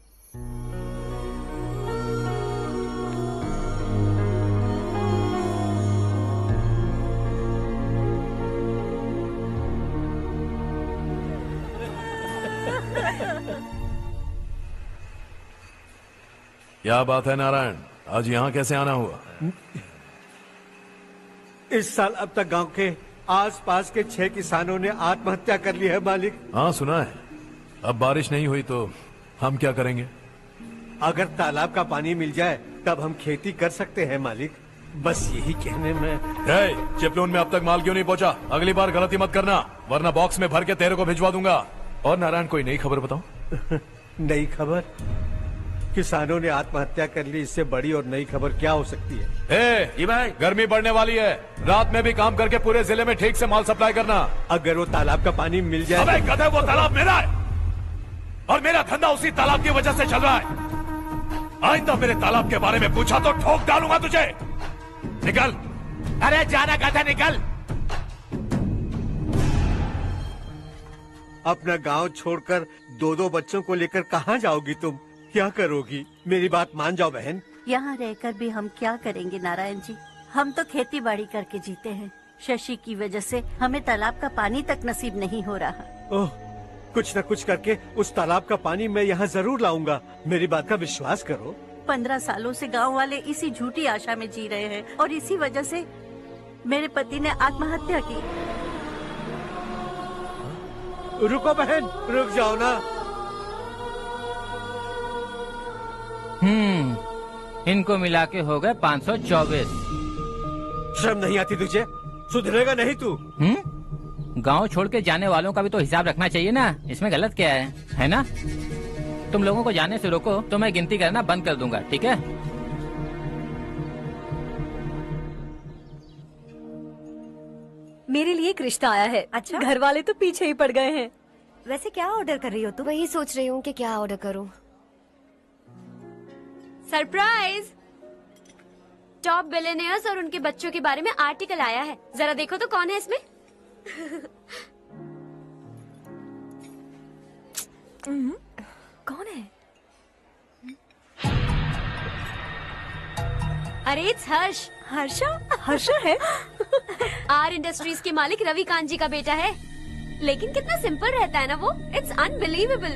क्या बात है नारायण, आज यहाँ कैसे आना हुआ? इस साल अब तक गांव के आसपास के 6 किसानों ने आत्महत्या कर ली है मालिक। हाँ सुना है। अब बारिश नहीं हुई तो हम क्या करेंगे? अगर तालाब का पानी मिल जाए तब हम खेती कर सकते हैं मालिक। बस यही कहने में। चिपलून में अब तक माल क्यों नहीं पहुंचा? अगली बार गलती मत करना, वरना बॉक्स में भर के तेरे को भिजवा दूंगा। और नारायण, कोई नई खबर बताओ। नई खबर? किसानों ने आत्महत्या कर ली, इससे बड़ी और नई खबर क्या हो सकती है? ये भाई, गर्मी बढ़ने वाली है, रात में भी काम करके पूरे जिले में ठीक से माल सप्लाई करना। अगर वो तालाब का पानी मिल जाए। अबे गधे, वो तालाब मेरा है और मेरा धंधा उसी तालाब की वजह से चल रहा है। आइंदा मेरे तालाब के बारे में पूछा तो ठोक डालूंगा तुझे। निकल। अरे जाना गधा, निकल। अपना गांव छोड़कर 2-2 बच्चों को लेकर कहाँ जाओगी तुम? क्या करोगी? मेरी बात मान जाओ बहन। यहाँ रहकर भी हम क्या करेंगे नारायण जी? हम तो खेती बाड़ी करके जीते हैं। शशि की वजह से हमें तालाब का पानी तक नसीब नहीं हो रहा। ओह, कुछ न कुछ करके उस तालाब का पानी मैं यहाँ जरूर लाऊंगा। मेरी बात का विश्वास करो। 15 सालों से गांव वाले इसी झूठी आशा में जी रहे हैं और इसी वजह से मेरे पति ने आत्महत्या की। रुको बहन, रुक जाओ ना। इनको मिला के हो गए 524। शर्म नहीं आती तुझे? सुधरेगा नहीं तू? गांव छोड़ के जाने वालों का भी तो हिसाब रखना चाहिए ना। इसमें गलत क्या है ना? तुम लोगों को जाने से रोको तो मैं गिनती करना बंद कर दूंगा, ठीक है? मेरे लिए एक रिश्ता आया है। अच्छा? घर वाले तो पीछे ही पड़ गए हैं। वैसे क्या ऑर्डर कर रही हो तुम? वही सोच रही हूँ कि क्या ऑर्डर करूँ। सरप्राइज! टॉप बिलियनियर्स और उनके बच्चों के बारे में आर्टिकल आया है, जरा देखो तो कौन है इसमें। कौन है? अरे इट्स हर्ष। हर्षा है? आर इंडस्ट्रीज के मालिक रवि कांत जी का बेटा है। लेकिन कितना सिंपल रहता है ना वो। It's unbelievable.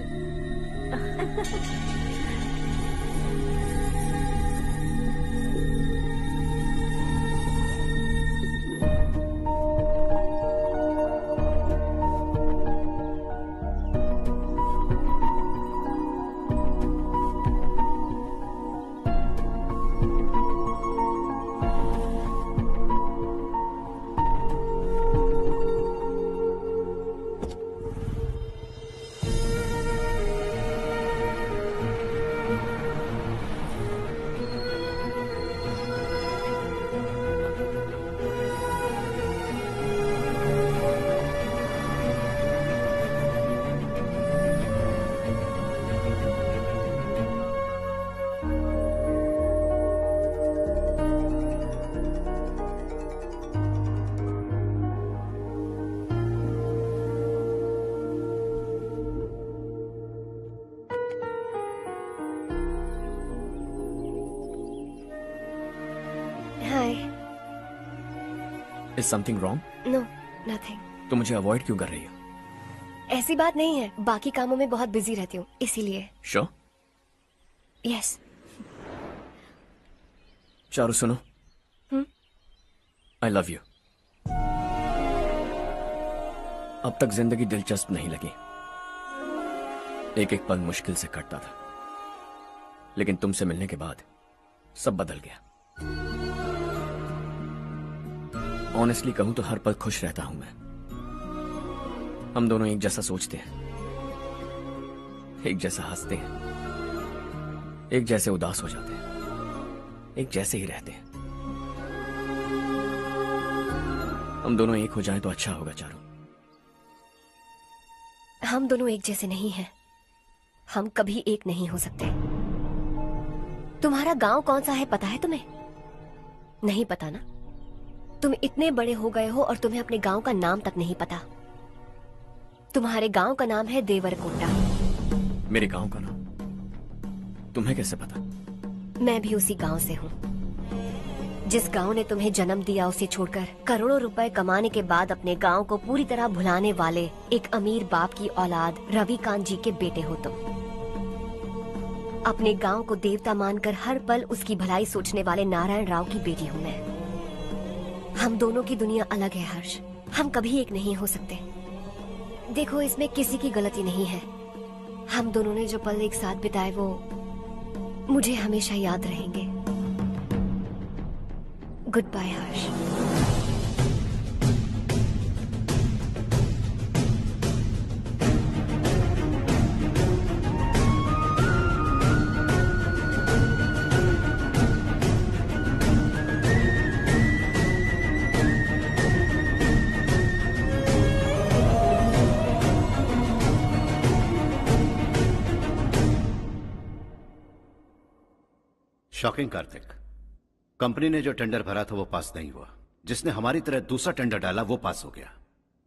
Is something wrong? No, nothing. तो मुझे अवॉइड क्यों कर रही हो? ऐसी बात नहीं है, बाकी कामों में बहुत बिजी रहती हूँ इसीलिए। श्योर? यस। चारू सुनो, आई लव यू। अब तक जिंदगी दिलचस्प नहीं लगी, एक एक पल मुश्किल से कटता था, लेकिन तुमसे मिलने के बाद सब बदल गया। ऑनेस्टली कहूं तो हर पल खुश रहता हूं मैं। हम दोनों एक जैसा सोचते हैं, एक जैसा हंसते हैं, एक जैसे उदास हो जाते हैं, एक जैसे ही रहते हैं। हम दोनों एक हो जाएं तो अच्छा होगा चारू। हम दोनों एक जैसे नहीं हैं, हम कभी एक नहीं हो सकते। तुम्हारा गांव कौन सा है पता है तुम्हें? नहीं पता ना? तुम इतने बड़े हो गए हो और तुम्हें अपने गांव का नाम तक नहीं पता। तुम्हारे गांव का नाम है देवरकोटा। मेरे गांव का नाम तुम्हें कैसे पता? मैं भी उसी गांव से हूँ। जिस गांव ने तुम्हें जन्म दिया उसे छोड़कर करोड़ों रुपए कमाने के बाद अपने गांव को पूरी तरह भुलाने वाले एक अमीर बाप की औलाद रविकांत जी के बेटे हो तुम। अपने गांव को देवता मानकर हर पल उसकी भलाई सोचने वाले नारायण राव की बेटी हूँ मैं। हम दोनों की दुनिया अलग है हर्ष, हम कभी एक नहीं हो सकते। देखो इसमें किसी की गलती नहीं है। हम दोनों ने जो पल एक साथ बिताए वो मुझे हमेशा याद रहेंगे। गुड बाय हर्ष। शॉकिंग कार्तिक, कंपनी ने जो टेंडर भरा था वो पास नहीं हुआ। जिसने हमारी तरह दूसरा टेंडर डाला वो पास हो गया।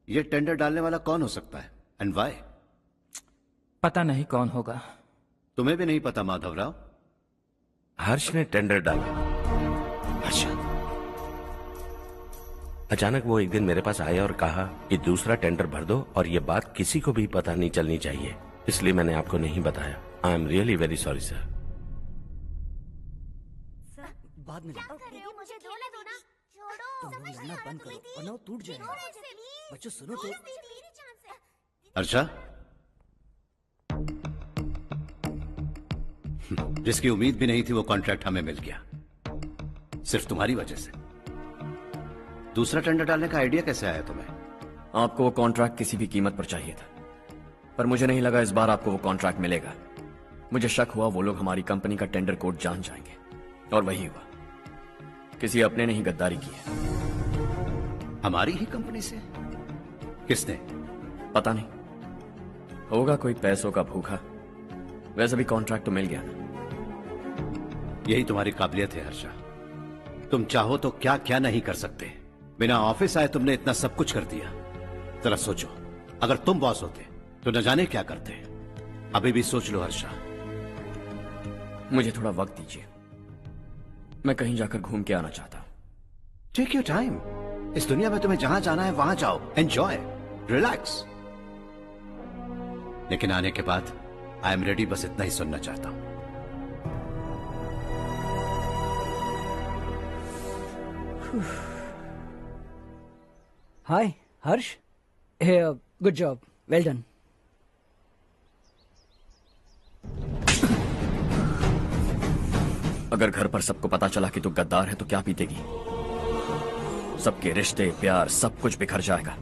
ये टेंडर डालने वाला कौन हो सकता है एंड व्हाई? पता नहीं कौन होगा। तुम्हें भी नहीं पता माधवराव? हर्ष ने टेंडर डाला। अच्छा। अचानक वो एक दिन मेरे पास आया और कहा कि दूसरा टेंडर भर दो और ये बात किसी को भी पता नहीं चलनी चाहिए, इसलिए मैंने आपको नहीं बताया। I am really very sorry sir. बाद में मुझे धोने दो ना। छोड़ो, तुम लोग लड़ना बंद करो वरना वो टूट जाएगा। बच्चों सुनो तो। अर्षा, जिसकी उम्मीद भी नहीं थी वो कॉन्ट्रैक्ट हमें मिल गया, सिर्फ तुम्हारी वजह से। दूसरा टेंडर डालने का आइडिया कैसे आया तुम्हें? आपको वो कॉन्ट्रैक्ट किसी भी कीमत पर चाहिए था, पर मुझे नहीं लगा इस बार आपको वो कॉन्ट्रैक्ट मिलेगा। मुझे शक हुआ वो लोग हमारी कंपनी का टेंडर कोड जान जाएंगे, और वही हुआ। किसी अपने ने ही गद्दारी की है। हमारी ही कंपनी से? किसने? पता नहीं, होगा कोई पैसों का भूखा। वैसे भी कॉन्ट्रैक्ट तो मिल गया ना। यही तुम्हारी काबिलियत है हर्षा, तुम चाहो तो क्या क्या नहीं कर सकते। बिना ऑफिस आए तुमने इतना सब कुछ कर दिया। जरा सोचो, अगर तुम बॉस होते तो न जाने क्या करते। अभी भी सोच लो हर्षा। मुझे थोड़ा वक्त दीजिए, मैं कहीं जाकर घूम के आना चाहता हूं। Take your time. इस दुनिया में तुम्हें जहां जाना है वहां जाओ, एंजॉय, रिलैक्स। लेकिन आने के बाद आई एम रेडी, बस इतना ही सुनना चाहता हूं। Hi Harsh. Good job, well done. अगर घर पर सबको पता चला कि तू गद्दार है तो क्या पीतेगी? सबके रिश्ते, प्यार, सब कुछ बिखर जाएगा।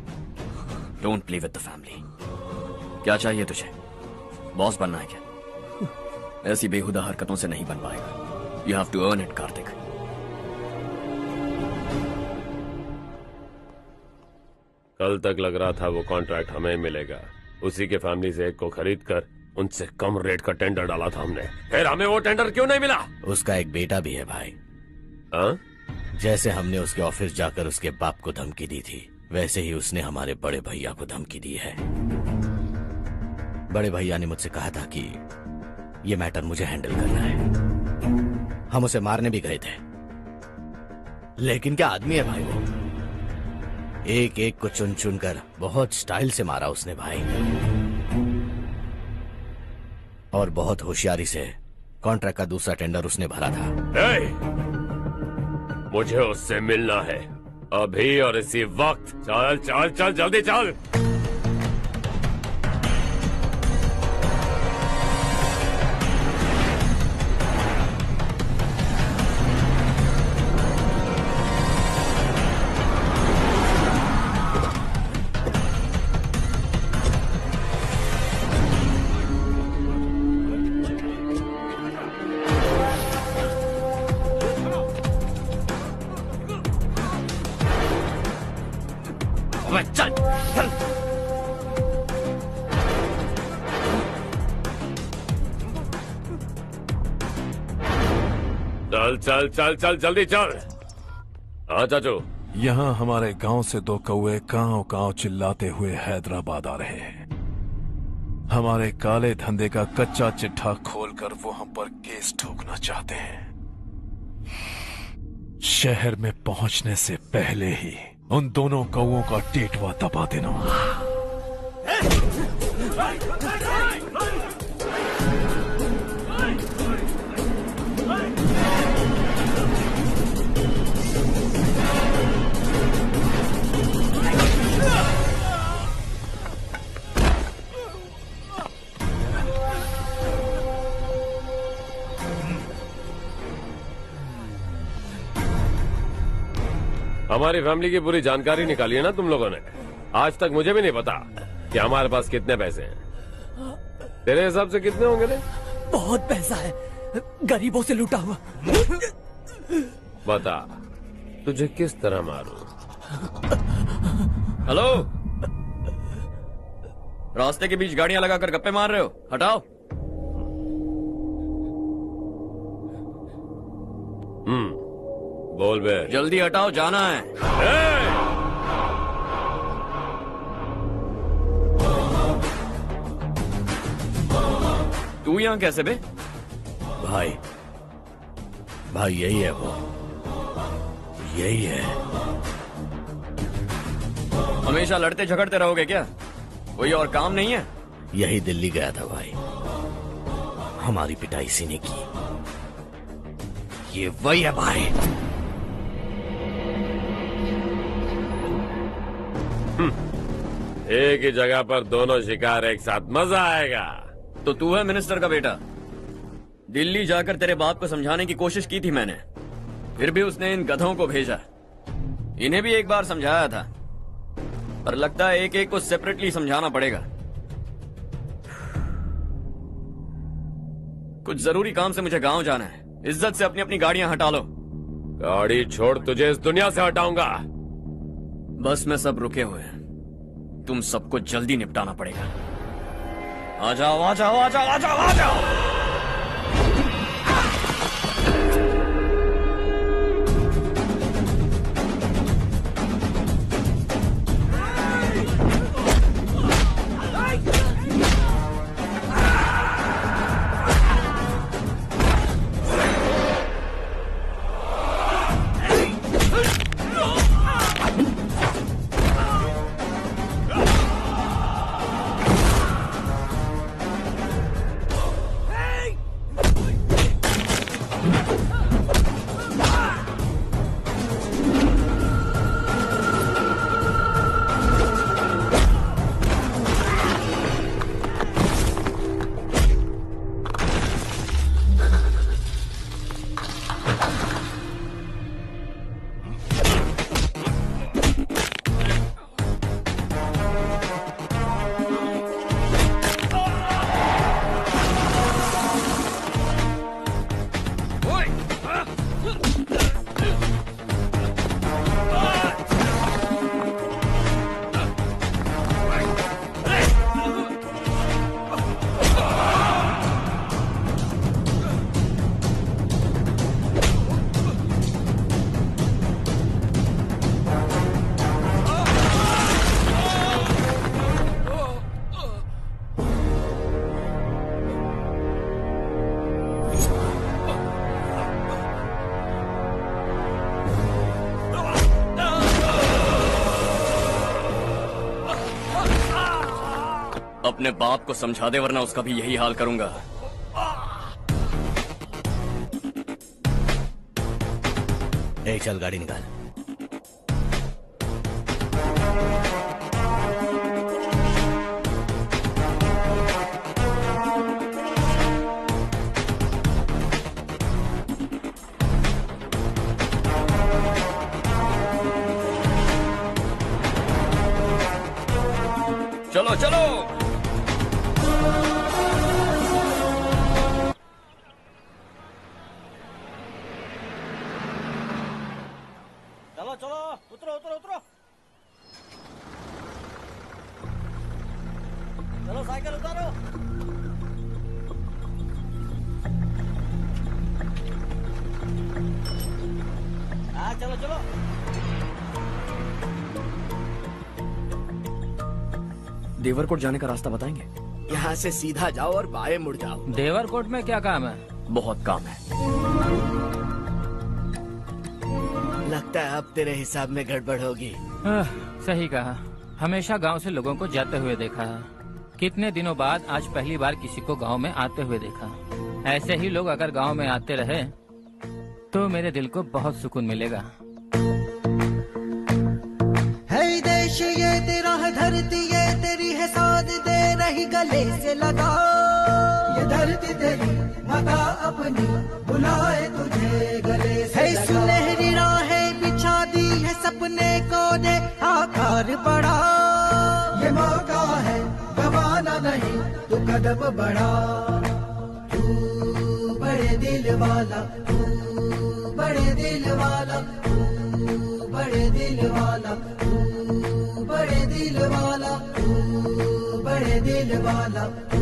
Don't play with the family. क्या चाहिए तुझे? बॉस बनना है क्या? ऐसी बेहुदा हरकतों से नहीं बन पाएगा। You have to earn it Kartik. कल तक लग रहा था वो कॉन्ट्रैक्ट हमें मिलेगा, उसी के फैमिली से एक को खरीद कर उनसे कम रेट का टेंडर डाला था हमने, फिर हमें वो टेंडर क्यों नहीं मिला? उसका एक बेटा भी है भाई। हाँ? जैसे हमने उसके ऑफिस जाकर उसके बाप को धमकी दी थी, वैसे ही उसने हमारे बड़े भैया को धमकी दी है। बड़े भैया ने मुझसे कहा था कि ये मैटर मुझे हैंडल करना है। हम उसे मारने भी गए थे, लेकिन क्या आदमी है भाई वो। एक एक को चुन चुन कर बहुत स्टाइल से मारा उसने भाई, और बहुत होशियारी से कॉन्ट्रैक्ट का दूसरा टेंडर उसने भरा था। मुझे उससे मिलना है अभी और इसी वक्त। चल चल चल जल्दी चल। चल चल चल चल जल्दी चल। हाँ चाचू। यहाँ हमारे गांव से 2 कौवे कांव कांव चिल्लाते हुए हैदराबाद आ रहे हैं। हमारे काले धंधे का कच्चा चिट्ठा खोलकर वो हम पर केस ठोकना चाहते हैं। शहर में पहुंचने से पहले ही उन दोनों कौवों का टेटवा दबा देना। हमारी फैमिली की पूरी जानकारी निकाली है ना तुम लोगों ने। आज तक मुझे भी नहीं पता कि हमारे पास कितने पैसे हैं। तेरे हिसाब से कितने होंगे रे? बहुत पैसा है, गरीबों से लूटा हुआ। बता तुझे किस तरह मारूं? हेलो, रास्ते के बीच गाड़ियां लगाकर गप्पे मार रहे हो? हटाओ। बोल बे। जल्दी हटाओ, जाना है। तू यहाँ कैसे बे? भाई यही है वो, यही है। हमेशा लड़ते झगड़ते रहोगे क्या? कोई और काम नहीं है? यही दिल्ली गया था भाई, हमारी पिटाई इसी ने की। ये वही है भाई। एक ही जगह पर दोनों शिकार एक साथ, मजा आएगा। तो तू है मिनिस्टर का बेटा। दिल्ली जाकर तेरे बाप को समझाने की कोशिश की थी मैंने, फिर भी उसने इन गधों को भेजा। इन्हें भी एक बार समझाया था, पर लगता है एक एक को सेपरेटली समझाना पड़ेगा। कुछ जरूरी काम से मुझे गांव जाना है। इज्जत से अपनी अपनी गाड़ियां हटा लो। गाड़ी छोड़, तुझे इस दुनिया से हटाऊंगा। बस में सब रुके हुए हैं, तुम सबको जल्दी निपटाना पड़ेगा। आ जाओ आ जाओ आ जाओ आ जाओ आ जाओ। अपने बाप को समझा दे वरना उसका भी यही हाल करूंगा। ए, चल गाड़ी निकाल। चलो चलो। चलो चलो, उतरो उतरो उतरो। चलो साइकिल उतारो। हाँ चलो चलो। देवरकोट जाने का रास्ता बताएंगे? यहाँ से सीधा जाओ और बाएं मुड़ जाओ। देवरकोट में क्या काम है? बहुत काम है। लगता है अब तेरे हिसाब में गड़बड़ होगी। सही कहा। हमेशा गांव से लोगों को जाते हुए देखा है। कितने दिनों बाद आज पहली बार किसी को गांव में आते हुए देखा। ऐसे ही लोग अगर गांव में आते रहे तो मेरे दिल को बहुत सुकून मिलेगा। है देश ये तेरा है, धरती ये तेरी है, साथ दे रही गले से लगा। ये धरती तेरी माता अपनी बुलाए तुझे गले से लगा। सुनहरी राहें बिछा दी है, सपने को दे आकार बढ़ा। ये मौका है गवाना नहीं, तू कदम बढ़ा। तू बड़े दिल वाला, तू बड़े दिल वाला, तू बड़े दिल वाला, तू बड़े दिल वाला, तू बड़े दिल वाला, तू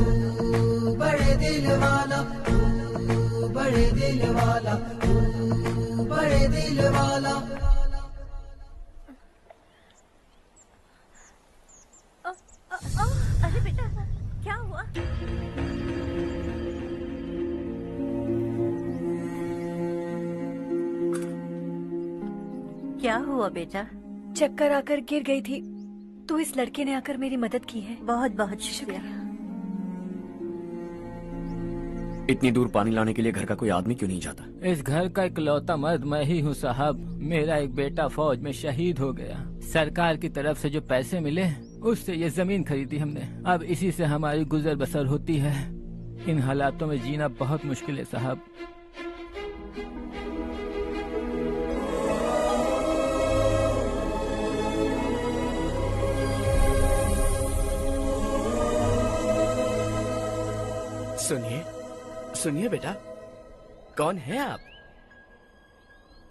बड़े दिल वाला, तू बड़े दिल वाला, तू बड़े दिल वाला। अरे बेटा क्या हुआ? क्या हुआ बेटा? चक्कर आकर गिर गई थी तो इस लड़के ने आकर मेरी मदद की है। बहुत बहुत शुक्रिया। इतनी दूर पानी लाने के लिए घर का कोई आदमी क्यों नहीं जाता? इस घर का इकलौता मर्द मैं ही हूँ साहब। मेरा एक बेटा फौज में शहीद हो गया। सरकार की तरफ से जो पैसे मिले उससे ये जमीन खरीदी हमने। अब इसी से हमारी गुजर बसर होती है। इन हालातों में जीना बहुत मुश्किल है साहब। सुनिए सुनिए बेटा, कौन है आप?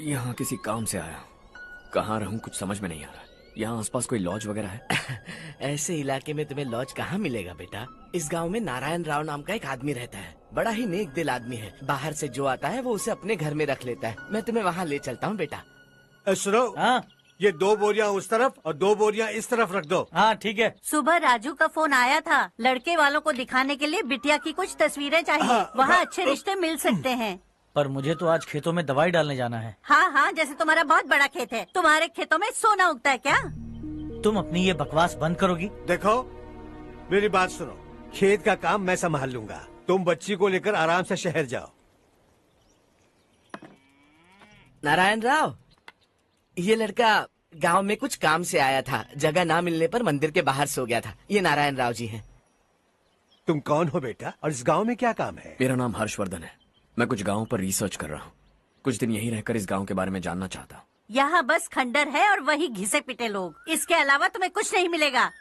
यहाँ किसी काम से आया। कहाँ रहूँ कुछ समझ में नहीं आ रहा। यहाँ आसपास कोई लॉज वगैरह है? ऐसे इलाके में तुम्हें लॉज कहाँ मिलेगा बेटा? इस गांव में नारायण राव नाम का एक आदमी रहता है। बड़ा ही नेक दिल आदमी है। बाहर से जो आता है वो उसे अपने घर में रख लेता है। मैं तुम्हें वहाँ ले चलता हूँ बेटा। सुनो, ये 2 बोरियां उस तरफ और 2 बोरियां इस तरफ रख दो। हाँ ठीक है। सुबह राजू का फोन आया था। लड़के वालों को दिखाने के लिए बिटिया की कुछ तस्वीरें चाहिए। वहाँ अच्छे रिश्ते मिल सकते हैं। पर मुझे तो आज खेतों में दवाई डालने जाना है। हाँ हाँ, जैसे तुम्हारा बहुत बड़ा खेत है। तुम्हारे खेतों में सोना उगता है क्या? तुम अपनी ये बकवास बंद करोगी? देखो मेरी बात सुनो, खेत का काम मैं संभाल लूंगा। तुम बच्ची को लेकर आराम से शहर जाओ। नारायण राव, ये लड़का गांव में कुछ काम से आया था। जगह ना मिलने पर मंदिर के बाहर सो गया था। ये नारायण राव जी हैं। तुम कौन हो बेटा और इस गांव में क्या काम है? मेरा नाम हर्षवर्धन है। मैं कुछ गाँव पर रिसर्च कर रहा हूँ। कुछ दिन यहीं रहकर इस गाँव के बारे में जानना चाहता हूँ। यहाँ बस खंडर है और वही घिसे पिटे लोग। इसके अलावा तुम्हें कुछ नहीं मिलेगा।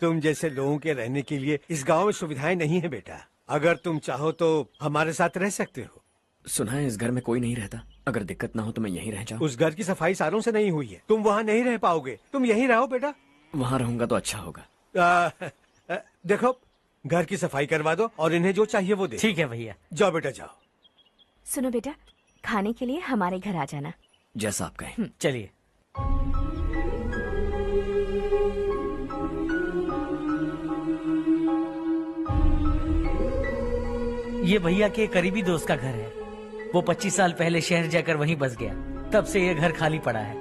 तुम जैसे लोगों के रहने के लिए इस गांव में सुविधाएं नहीं है बेटा। अगर तुम चाहो तो हमारे साथ रह सकते हो। सुना है इस घर में कोई नहीं रहता। अगर दिक्कत ना हो तो मैं यहीं रह जाऊँ। उस घर की सफाई सालों से नहीं हुई है। तुम वहाँ नहीं रह पाओगे। तुम यहीं रहो बेटा। वहाँ रहूंगा तो अच्छा होगा। देखो, घर की सफाई करवा दो और इन्हें जो चाहिए वो दे। ठीक है भैया। जाओ बेटा जाओ। सुनो बेटा, खाने के लिए हमारे घर आ जाना। जैसा आप कहें। चलिए। ये भैया के करीबी दोस्त का घर है। वो 25 साल पहले शहर जाकर वहीं बस गया। तब से ये घर खाली पड़ा है।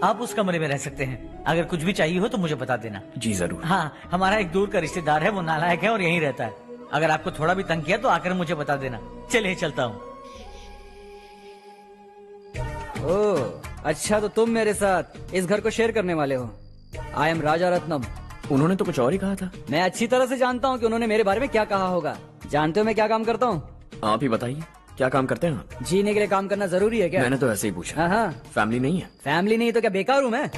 आप उस कमरे में रह सकते हैं। अगर कुछ भी चाहिए हो तो मुझे बता देना। जी जरूर। हाँ, हमारा एक दूर का रिश्तेदार है, वो नालायक है और यहीं रहता है। अगर आपको थोड़ा भी तंग किया तो आकर मुझे बता देना। चलिए चलता हूँ। ओह अच्छा, तो तुम मेरे साथ इस घर को शेयर करने वाले हो। आई एम राजा रत्नम। उन्होंने तो कुछ और ही कहा था। मैं अच्छी तरह से जानता हूँ कि उन्होंने मेरे बारे में क्या कहा होगा। जानते हो मैं क्या काम करता हूँ? आप ही बताइए, क्या काम करते हैं आप? जीने के लिए काम करना जरूरी है क्या? मैंने तो ऐसे ही पूछा। हाँ, फैमिली नहीं है? फैमिली नहीं तो क्या बेकार हूँ मैं?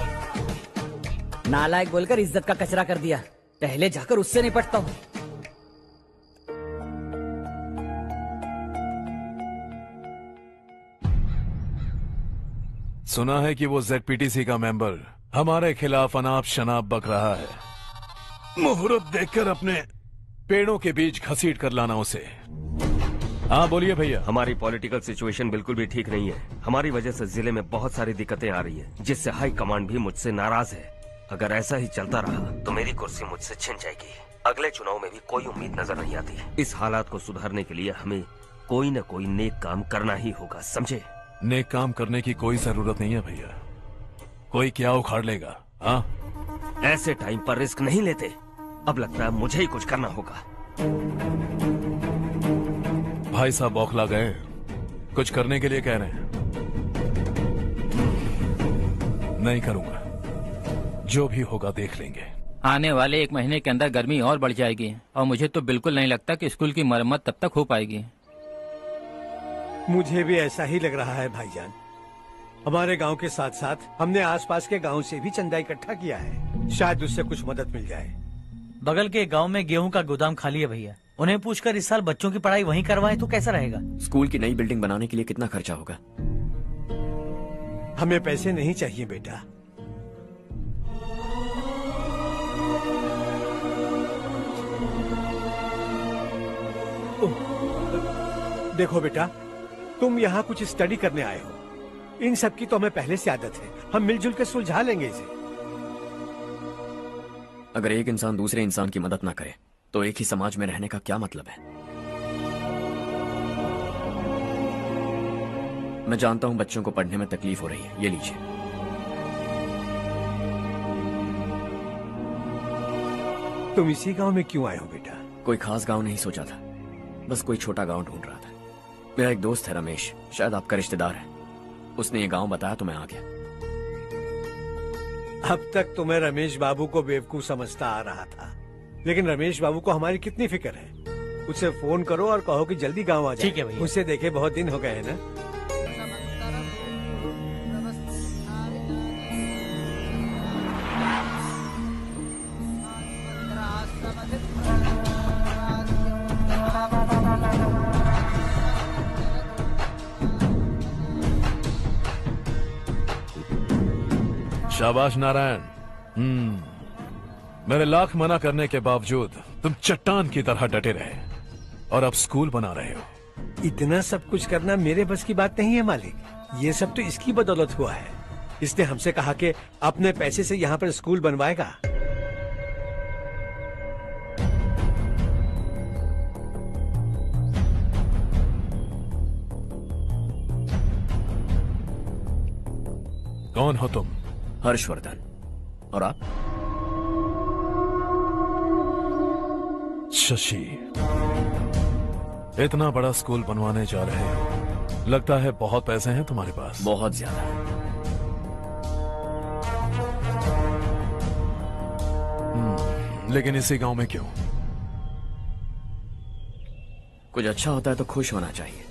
नालायक बोलकर इज्जत का कचरा कर दिया। पहले जाकर उससे निपटता हूँ। सुना है कि वो ZPTC का मेंबर हमारे खिलाफ अनाप शनाप बक रहा है। मुहूर्त देखकर अपने पेड़ों के बीच घसीट कर लाना उसे। हाँ बोलिए भैया। हमारी पॉलिटिकल सिचुएशन बिल्कुल भी ठीक नहीं है। हमारी वजह से जिले में बहुत सारी दिक्कतें आ रही है, जिससे हाई कमांड भी मुझसे नाराज है। अगर ऐसा ही चलता रहा तो मेरी कुर्सी मुझसे छिन जाएगी। अगले चुनाव में भी कोई उम्मीद नजर नहीं आती। इस हालात को सुधारने के लिए हमें कोई न कोई नेक काम करना ही होगा, समझे? नेक काम करने की कोई जरूरत नहीं है भैया। कोई क्या उखाड़ लेगा? हाँ, ऐसे टाइम पर रिस्क नहीं लेते। अब लगता है मुझे ही कुछ करना होगा। भाई साहब बौखला गए, कुछ करने के लिए कह रहे हैं। नहीं करूंगा, जो भी होगा देख लेंगे। आने वाले 1 महीने के अंदर गर्मी और बढ़ जाएगी और मुझे तो बिल्कुल नहीं लगता कि स्कूल की मरम्मत तब तक हो पाएगी। मुझे भी ऐसा ही लग रहा है भाईजान। हमारे गांव के साथ साथ हमने आसपास के गांव से भी चंदा इकट्ठा किया है, शायद उससे कुछ मदद मिल जाए। बगल के गांव में गेहूं का गोदाम खाली है भैया। उन्हें पूछकर इस साल बच्चों की पढ़ाई वहीं करवाएं तो कैसा रहेगा? स्कूल की नई बिल्डिंग बनाने के लिए कितना खर्चा होगा? हमें पैसे नहीं चाहिए बेटा। देखो बेटा, तुम यहाँ कुछ स्टडी करने आए हो। इन सब की तो हमें पहले से आदत है। हम मिलजुल के सुलझा लेंगे इसे। अगर एक इंसान दूसरे इंसान की मदद ना करे तो एक ही समाज में रहने का क्या मतलब है? मैं जानता हूं बच्चों को पढ़ने में तकलीफ हो रही है, ये लीजिए। तुम इसी गांव में क्यों आए हो बेटा? कोई खास गांव नहीं सोचा था, बस कोई छोटा गांव ढूंढ रहा था। मेरा एक दोस्त है रमेश, शायद आपका रिश्तेदार है। उसने ये गांव बताया तो मैं आ गया। अब तक तो मैं रमेश बाबू को बेवकूफ समझता आ रहा था, लेकिन रमेश बाबू को हमारी कितनी फिक्र है। उसे फोन करो और कहो कि जल्दी गांव आ जाए। ठीक है भैया। उसे देखे बहुत दिन हो गए हैं ना। शाबाश नारायण। मेरे लाख मना करने के बावजूद तुम चट्टान की तरह डटे रहे और अब स्कूल बना रहे हो। इतना सब कुछ करना मेरे बस की बात नहीं है मालिक। ये सब तो इसकी बदौलत हुआ है। इसने हमसे कहा कि अपने पैसे से यहाँ पर स्कूल बनवाएगा। कौन हो तुम? हर्षवर्धन। और आप? शशि। इतना बड़ा स्कूल बनवाने जा रहे हो, लगता है बहुत पैसे हैं तुम्हारे पास। बहुत ज्यादा। लेकिन इसी गांव में क्यों? कुछ अच्छा होता है तो खुश होना चाहिए,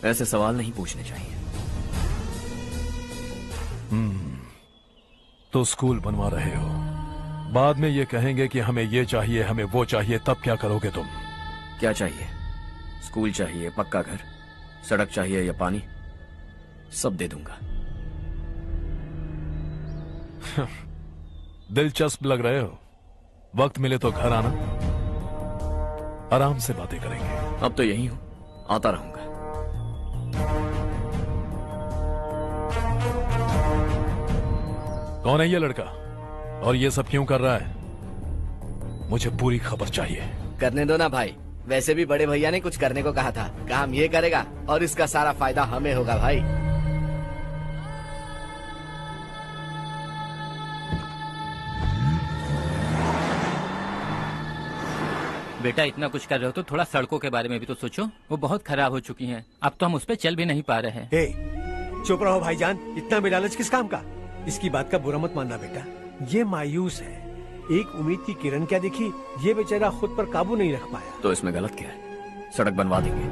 ऐसे सवाल नहीं पूछने चाहिए। तो स्कूल बनवा रहे हो, बाद में ये कहेंगे कि हमें ये चाहिए, हमें वो चाहिए, तब क्या करोगे तुम? क्या चाहिए? स्कूल चाहिए, पक्का घर, सड़क चाहिए या पानी, सब दे दूंगा। दिलचस्प लग रहे हो। वक्त मिले तो घर आना, आराम से बातें करेंगे। अब तो यही हूं, आता रहूंगा। कौन है ये लड़का और ये सब क्यों कर रहा है? मुझे पूरी खबर चाहिए। करने दो ना भाई, वैसे भी बड़े भैया ने कुछ करने को कहा था। काम ये करेगा और इसका सारा फायदा हमें होगा भाई। बेटा इतना कुछ कर रहे हो तो थोड़ा सड़कों के बारे में भी तो सोचो, वो बहुत खराब हो चुकी हैं। अब तो हम उस पर चल भी नहीं पा रहे हैं। हे, चुप रहो भाईजान, इतना बेलालच किस काम का? इसकी बात का बुरा मत मानना बेटा, ये मायूस है। एक उम्मीद की किरण क्या दिखी, ये बेचारा खुद पर काबू नहीं रख पाया। तो इसमें गलत क्या है? सड़क बनवा देंगे।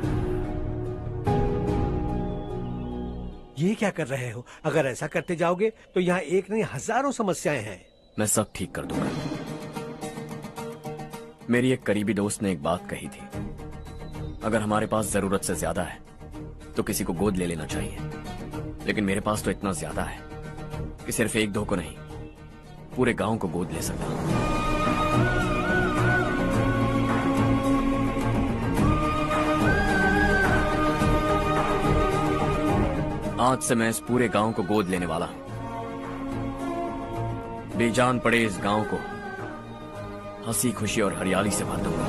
ये क्या कर रहे हो? अगर ऐसा करते जाओगे तो यहाँ एक नहीं हजारों समस्याएं हैं। मैं सब ठीक कर दूंगा। मेरी एक करीबी दोस्त ने एक बात कही थी, अगर हमारे पास जरूरत से ज्यादा है तो किसी को गोद ले लेना चाहिए। लेकिन मेरे पास तो इतना ज्यादा है कि सिर्फ एक दो को नहीं, पूरे गांव को गोद ले सकता हूं। आज से मैं इस पूरे गांव को गोद लेने वाला हूं। बेजान पड़े इस गांव को हंसी खुशी और हरियाली से भर दूंगा।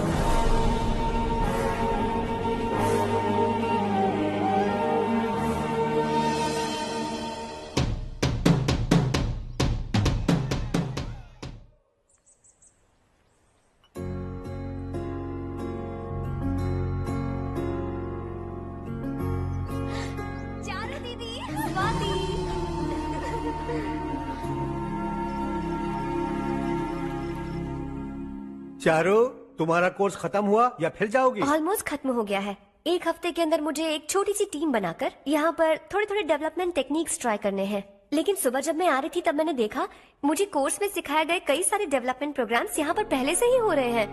चारो, तुम्हारा कोर्स खत्म हुआ या फिर जाओगी? ऑलमोस्ट खत्म हो गया है। एक हफ्ते के अंदर मुझे एक छोटी सी टीम बनाकर यहाँ पर थोड़े थोड़े डेवलपमेंट टेक्निक्स ट्राई करने हैं। लेकिन सुबह जब मैं आ रही थी तब मैंने देखा मुझे कोर्स में सिखाए गए कई सारे डेवलपमेंट प्रोग्राम्स यहाँ पर पहले से ही हो रहे हैं।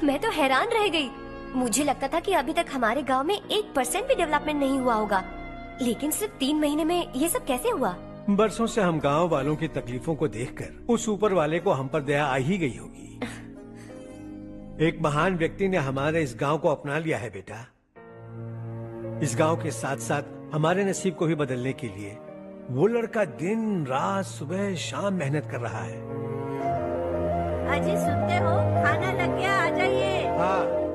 मैं तो हैरान रह गई। मुझे लगता था कि अभी तक हमारे गाँव में 1% भी डेवलपमेंट नहीं हुआ होगा, लेकिन सिर्फ 3 महीने में ये सब कैसे हुआ? बरसों से हम गाँव वालों की तकलीफों को देखकर उस ऊपर वाले को हम पर दया आ ही गई होगी। एक महान व्यक्ति ने हमारे इस गांव को अपना लिया है बेटा। इस गांव के साथ साथ हमारे नसीब को भी बदलने के लिए वो लड़का दिन रात सुबह शाम मेहनत कर रहा है। अजी सुनते हो, खाना लग गया, आ जाइए। हाँ।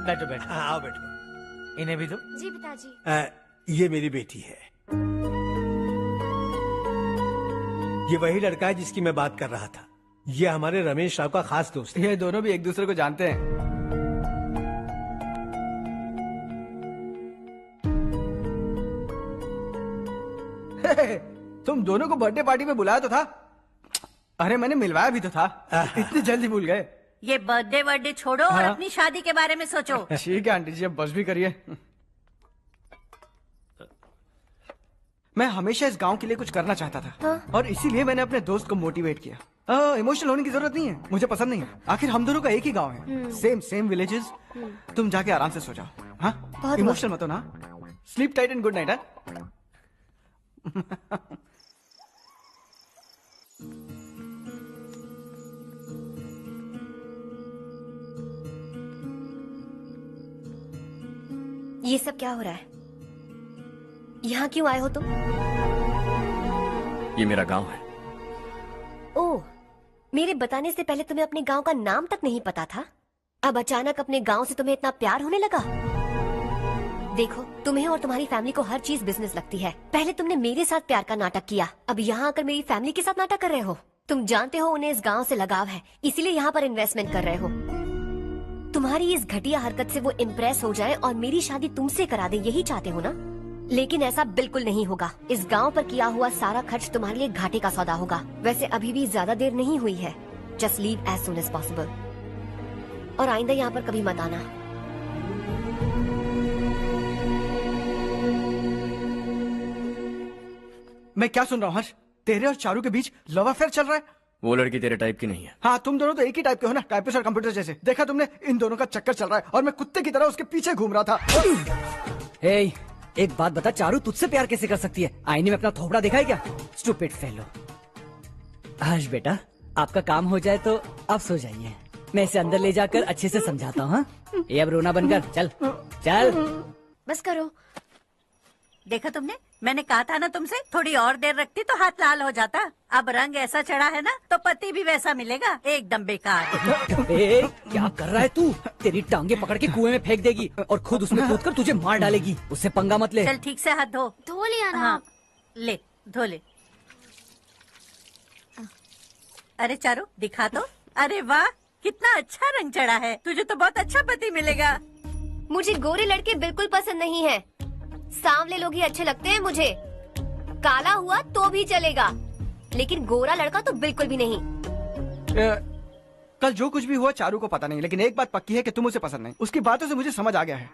बैठो बैठो। आओ बैठो। इन्हें भी दो। जी पिताजी। ये मेरी बेटी है। ये वही लड़का है जिसकी मैं बात कर रहा था। ये हमारे रमेश राव का खास दोस्त है। ये दोनों भी एक दूसरे को जानते हैं। तुम दोनों को बर्थडे पार्टी में बुलाया तो था? अरे मैंने मिलवाया भी तो था। इतनी जल्दी भूल गए? ये बर्थडे छोड़ो और हाँ? अपनी शादी के बारे में सोचो। ठीक है आंटी जी, अब बस भी करिए। मैं हमेशा इस गांव के लिए कुछ करना चाहता था। हाँ? और इसीलिए मैंने अपने दोस्त को मोटिवेट किया। इमोशनल होने की जरूरत नहीं है, मुझे पसंद नहीं है। आखिर हम दोनों का एक ही गांव है, सेम विलेजेस। तुम जाके आराम से सो जाओ। हाँ, इमोशनल मत हो ना। Sleep tight and good night. ये सब क्या हो रहा है? यहाँ क्यों आए हो तुम? ये मेरा गांव है। ओह, मेरे बताने से पहले तुम्हें अपने गांव का नाम तक नहीं पता था? अब अचानक अपने गांव से तुम्हें इतना प्यार होने लगा? देखो, तुम्हें और तुम्हारी फैमिली को हर चीज बिजनेस लगती है। पहले तुमने मेरे साथ प्यार का नाटक किया, अब यहाँ आकर मेरी फैमिली के साथ नाटक कर रहे हो। तुम जानते हो उन्हें इस गांव से लगाव है, इसीलिए यहाँ पर इन्वेस्टमेंट कर रहे हो। तुम्हारी इस घटिया हरकत से वो इम्प्रेस हो जाए और मेरी शादी तुमसे करा दे, यही चाहते हो ना? लेकिन ऐसा बिल्कुल नहीं होगा। इस गांव पर किया हुआ सारा खर्च तुम्हारे लिए घाटे का सौदा होगा। वैसे अभी भी ज्यादा देर नहीं हुई है। Just leave as soon as possible. और आइंदा यहाँ पर कभी मत आना। मैं क्या सुन रहा हूँ हर्ष? तेरे और चारू के बीच लव अफेयर चल रहा है? वो लड़की तेरे टाइप की नहीं है। हाँ, तुम दोनों तो एक ही टाइप के हो ना, टाइपिस्ट और कंप्यूटर जैसे। देखा तुमने, इन दोनों का चक्कर चल रहा है और मैं कुत्ते की तरह उसके पीछे घूम रहा था। हे, एक बात बता, चारू तुझसे प्यार कैसे कर सकती है? आईने में अपना थोपड़ा देखा है क्या? Stupid fellow. हर्ष बेटा, आपका काम हो जाए तो आप सो जाइए। मैं इसे अंदर ले जाकर अच्छे से समझाता हूँ। ये अब रोना बनकर चल चल। बस करो। देखा तुमने, मैंने कहा था ना तुमसे, थोड़ी और देर रखती तो हाथ लाल हो जाता। अब रंग ऐसा चढ़ा है ना तो पति भी वैसा मिलेगा, एकदम बेकार। क्या कर रहा है तू? तेरी टांगे पकड़ के कुएं में फेंक देगी और खुद उसमें कूदकर तुझे मार डालेगी। उससे पंगा मत ले। चल ठीक से हाथ धो। धो लिया ना। हाँ, ले धो ले। अरे चारू दिखा तो। अरे वाह, कितना अच्छा रंग चढ़ा है। तुझे तो बहुत अच्छा पति मिलेगा। मुझे गोरे लड़के बिल्कुल पसंद नहीं है। सांवले लोग ही अच्छे लगते हैं मुझे। काला हुआ तो भी चलेगा, लेकिन गोरा लड़का तो बिल्कुल भी नहीं। कल जो कुछ भी हुआ चारू को पता नहीं, लेकिन एक बात पक्की है कि तुम उसे पसंद नहीं। उसकी बातों से मुझे समझ आ गया है।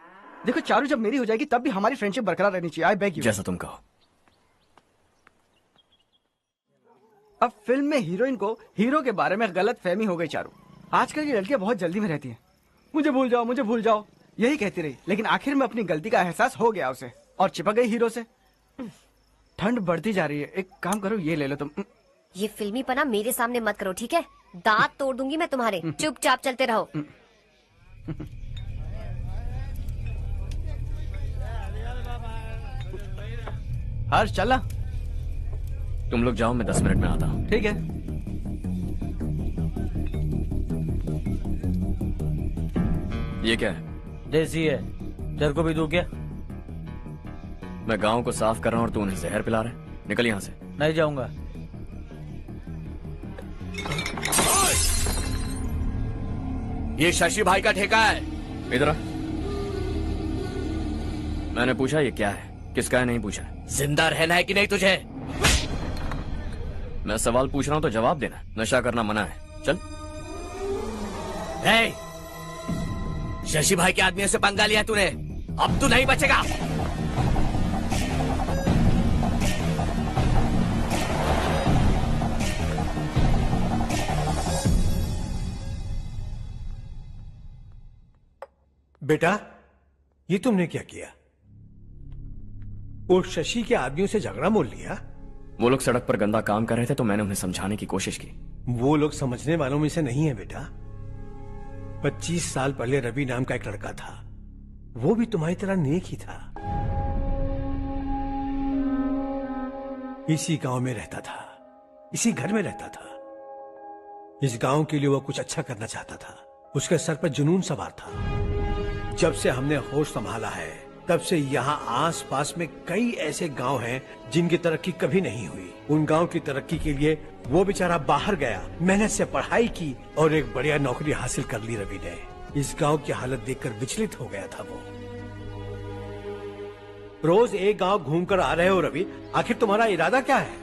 देखो चारू जब मेरी हो जाएगी तब भी हमारी फ्रेंडशिप बरकरार रहनी चाहिए। I beg you. जैसा तुम कहो। अब फिल्म में हीरोइन को हीरो के बारे में गलत फहमी हो गई चारू। आजकल की लड़कियां बहुत जल्दी में रहती हैं। मुझे भूल जाओ, मुझे भूल जाओ, यही कहती रही, लेकिन आखिर में अपनी गलती का एहसास हो गया उसे और चिपक गई हीरो से। ठंड बढ़ती जा रही है, एक काम करो ये ले लो तुम। ये फिल्मी पना मेरे सामने मत करो, ठीक है? दांत तोड़ दूंगी मैं तुम्हारे। चुपचाप चलते रहो। हर्ष चला। तुम लोग जाओ, मैं 10 मिनट में आता हूँ। ठीक है। ये क्या है? देसी है, तेरे को भी दूं क्या? मैं गांव को साफ कर रहा हूँ और तू उन्हें जहर पिला रहा है। निकल यहाँ से। नहीं जाऊंगा। ये शशि भाई का ठेका है। इधर आ। मैंने पूछा ये क्या है, किसका है नहीं पूछा। जिंदा रहना है कि नहीं तुझे? मैं सवाल पूछ रहा हूं तो जवाब देना। नशा करना मना है। चल। हे, शशि भाई के आदमियों से पंगा लिया तूने, अब तू नहीं बचेगा। बेटा, ये तुमने क्या किया? वो शशि के आदमियों से झगड़ा मोल लिया? वो लोग सड़क पर गंदा काम कर रहे थे तो मैंने उन्हें समझाने की कोशिश की। वो लोग समझने वालों में से नहीं है बेटा। 25 साल पहले रवि नाम का एक लड़का था, वो भी तुम्हारी तरह नेक ही था। इसी गांव में रहता था, इसी घर में रहता था। इस गांव के लिए वो कुछ अच्छा करना चाहता था। उसके सर पर जुनून सवार था। जब से हमने होश संभाला है तब से यहाँ आस पास में कई ऐसे गांव हैं जिनकी तरक्की कभी नहीं हुई। उन गांव की तरक्की के लिए वो बेचारा बाहर गया, मेहनत से पढ़ाई की और एक बढ़िया नौकरी हासिल कर ली रवि ने। इस गांव की हालत देखकर विचलित हो गया था वो। रोज एक गांव घूमकर आ रहे हो रवि, आखिर तुम्हारा इरादा क्या है?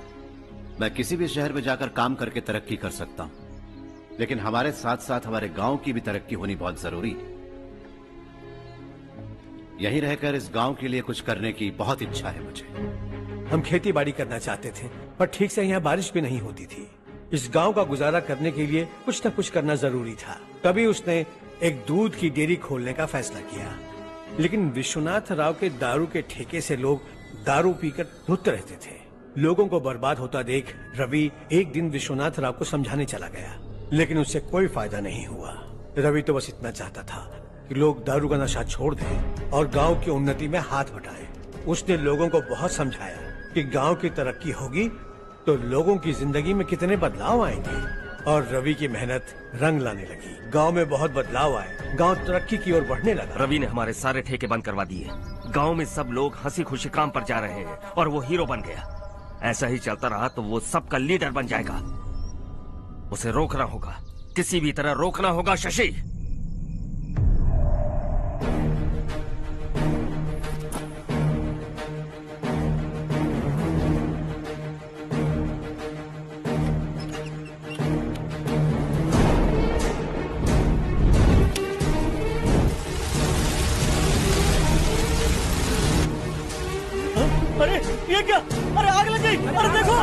मैं किसी भी शहर में जाकर काम करके तरक्की कर सकता हूँ, लेकिन हमारे साथ साथ हमारे गांव की भी तरक्की होनी बहुत जरूरी है। यहीं रहकर इस गांव के लिए कुछ करने की बहुत इच्छा है मुझे। हम खेती बाड़ी करना चाहते थे, पर ठीक से यहाँ बारिश भी नहीं होती थी। इस गांव का गुजारा करने के लिए कुछ न कुछ करना जरूरी था। तभी उसने एक दूध की डेयरी खोलने का फैसला किया। लेकिन विश्वनाथ राव के दारू के ठेके से लोग दारू पीकर धुत रहते थे। लोगों को बर्बाद होता देख रवि एक दिन विश्वनाथ राव को समझाने चला गया, लेकिन उससे कोई फायदा नहीं हुआ। रवि तो बस इतना चाहता था कि लोग दारू का नशा छोड़ दें और गांव की उन्नति में हाथ बटाएं। उसने लोगों को बहुत समझाया कि गांव की तरक्की होगी तो लोगों की जिंदगी में कितने बदलाव आएंगे, और रवि की मेहनत रंग लाने लगी। गांव में बहुत बदलाव आए, गांव तरक्की की ओर बढ़ने लगा। रवि ने हमारे सारे ठेके बंद करवा दिए। गांव में सब लोग हंसी खुशी काम पर जा रहे हैं और वो हीरो बन गया। ऐसा ही चलता रहा तो वो सबका लीडर बन जाएगा। उसे रोकना होगा, किसी भी तरह रोकना होगा शशि। अरे ये क्या? अरे आग लग गई! अरे देखो!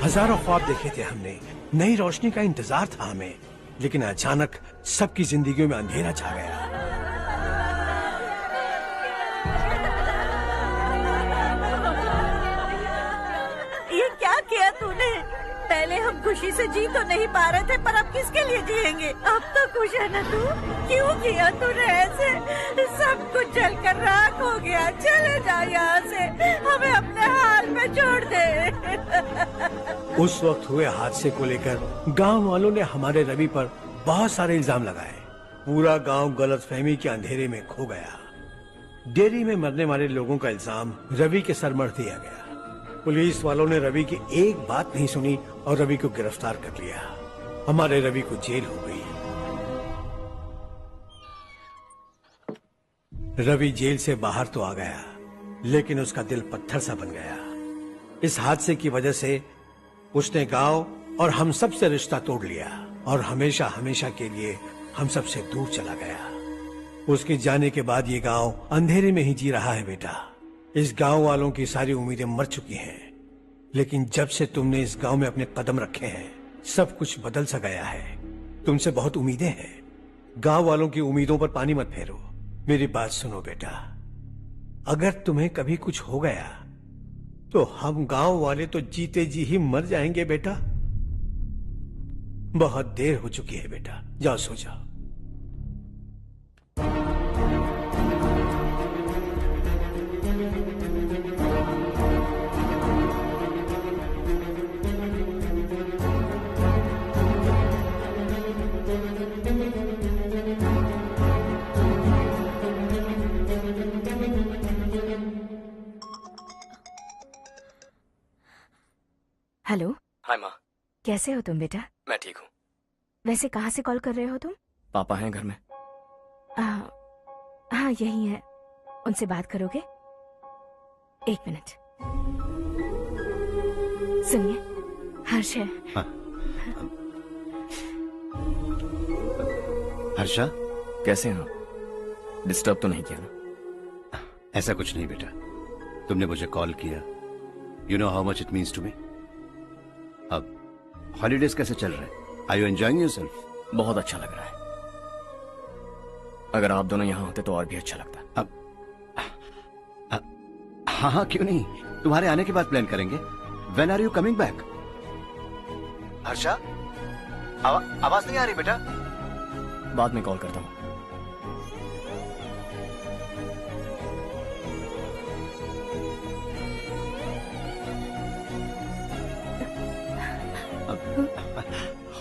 हजारों ख्वाब देखे थे हमने, नई रोशनी का इंतजार था हमें, लेकिन अचानक सबकी जिंदगियों में अंधेरा छा गया। ये क्या किया तूने? पहले हम हम खुशी से जी तो नहीं पा रहे थे, पर अब किसके लिए जिएंगे? अब तो खुश है ना तू? क्यों किया तूने ऐसे? सब कुछ जलकर राख हो गया। चले जा यहाँ से, हमें अपने हाल में छोड़ दे। उस वक्त हुए हादसे को लेकर गांव वालों ने हमारे रवि पर बहुत सारे इल्जाम लगाए। पूरा गांव गलतफहमी के अंधेरे में खो गया। डेयरी में मरने वाले लोगों का इल्जाम रवि के सर मढ़ दिया गया। पुलिस वालों ने रवि की एक बात नहीं सुनी और रवि को गिरफ्तार कर लिया। हमारे रवि को जेल हो गई। रवि जेल से बाहर तो आ गया, लेकिन उसका दिल पत्थर सा बन गया। इस हादसे की वजह से उसने गांव और हम सब से रिश्ता तोड़ लिया और हमेशा हमेशा के लिए हम सब से दूर चला गया। उसके जाने के बाद ये गांव अंधेरे में ही जी रहा है बेटा। इस गांव वालों की सारी उम्मीदें मर चुकी हैं, लेकिन जब से तुमने इस गांव में अपने कदम रखे हैं, सब कुछ बदल सा गया है। तुमसे बहुत उम्मीदें हैं। गांव वालों की उम्मीदों पर पानी मत फेरो। मेरी बात सुनो बेटा, अगर तुम्हें कभी कुछ हो गया तो हम गांव वाले तो जीते जी ही मर जाएंगे बेटा। बहुत देर हो चुकी है बेटा, जाओ सो जाओ। हेलो। हाय माँ। कैसे हो तुम बेटा? मैं ठीक हूँ। वैसे कहाँ से कॉल कर रहे हो तुम? पापा हैं घर में। हाँ यही है। उनसे बात करोगे? एक मिनट। सुनिए, हर्ष है। हाँ। हर्षा, कैसे हैं आप? डिस्टर्ब तो नहीं किया ना? ऐसा कुछ नहीं बेटा, तुमने मुझे कॉल किया। You know how much it means to me. अब हॉलीडेज कैसे चल रहे हैं? Are you enjoying yourself? बहुत अच्छा लग रहा है। अगर आप दोनों यहाँ होते तो और भी अच्छा लगता। अब हाँ हाँ क्यों नहीं, तुम्हारे आने के बाद प्लान करेंगे। When are you coming back? Harsha, आवाज नहीं आ रही बेटा। बाद में कॉल करता हूँ।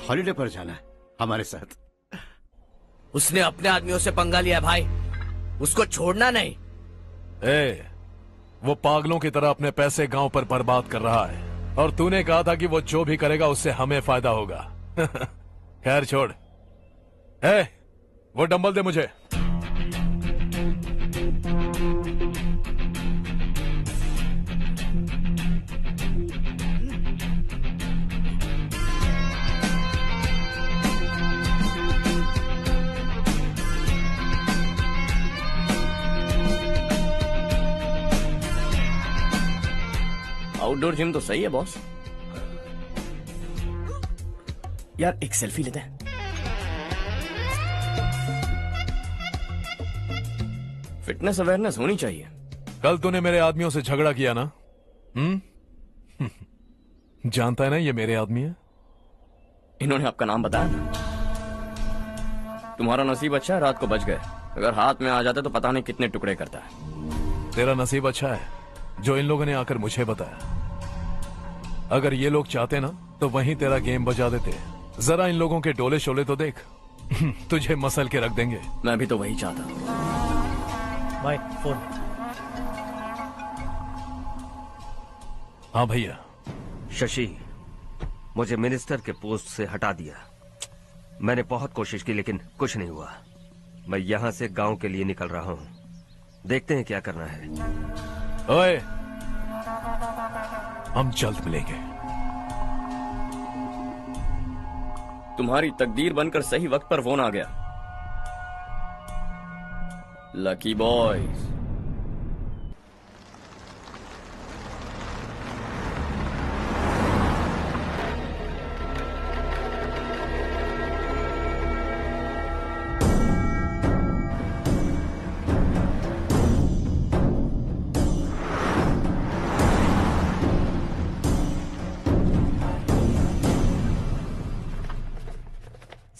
हॉलीडे पर जाना है हमारे साथ। उसने अपने आदमियों से पंगा लिया भाई, उसको छोड़ना नहीं। वो पागलों की तरह अपने पैसे गांव पर बर्बाद कर रहा है और तूने कहा था कि वो जो भी करेगा उससे हमें फायदा होगा। खैर छोड़। वो डंबल दे मुझे। आउटडोर जिम तो सही है बॉस। यार एक सेल्फी लेते हैं। फिटनेस अवेयरनेस होनी चाहिए। कल तूने मेरे आदमियों से झगड़ा किया ना? जानता है ना ये मेरे आदमी है। इन्होंने आपका नाम बताया? तुम्हारा नसीब अच्छा है, रात को बच गए। अगर हाथ में आ जाते तो पता नहीं कितने टुकड़े करता है। तेरा नसीब अच्छा है जो इन लोगों ने आकर मुझे बताया। अगर ये लोग चाहते ना तो वहीं तेरा गेम बजा देते। जरा इन लोगों के डोले शोले तो देख। तुझे मसल के रख देंगे। मैं भी तो वही चाहता। भाई फोन। हाँ भैया। शशि, मुझे मिनिस्टर के पोस्ट से हटा दिया। मैंने बहुत कोशिश की लेकिन कुछ नहीं हुआ। मैं यहाँ से गांव के लिए निकल रहा हूँ। देखते हैं क्या करना है। ओए, हम जल्द मिलेंगे। तुम्हारी तकदीर बनकर सही वक्त पर फोन आ गया। Lucky boys.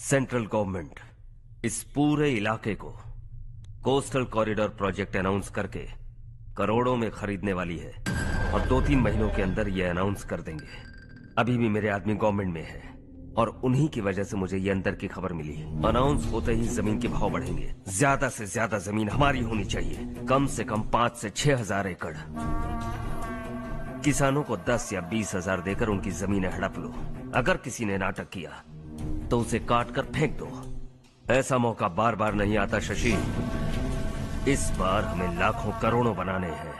सेंट्रल गवर्नमेंट इस पूरे इलाके को कोस्टल कॉरिडोर प्रोजेक्ट अनाउंस करके करोड़ों में खरीदने वाली है और 2-3 महीनों के अंदर ये अनाउंस कर देंगे। अभी भी मेरे आदमी गवर्नमेंट में है और उन्हीं की वजह से मुझे ये अंदर की खबर मिली। अनाउंस होते ही जमीन के भाव बढ़ेंगे। ज्यादा से ज्यादा जमीन हमारी होनी चाहिए, कम से कम 5 से 6 हजार एकड़। किसानों को 10 या 20 हजार देकर उनकी जमीनें हड़प लो। अगर किसी ने नाटक किया तो उसे काट कर फेंक दो। ऐसा मौका बार बार नहीं आता शशि। इस बार हमें लाखों करोड़ों बनाने हैं।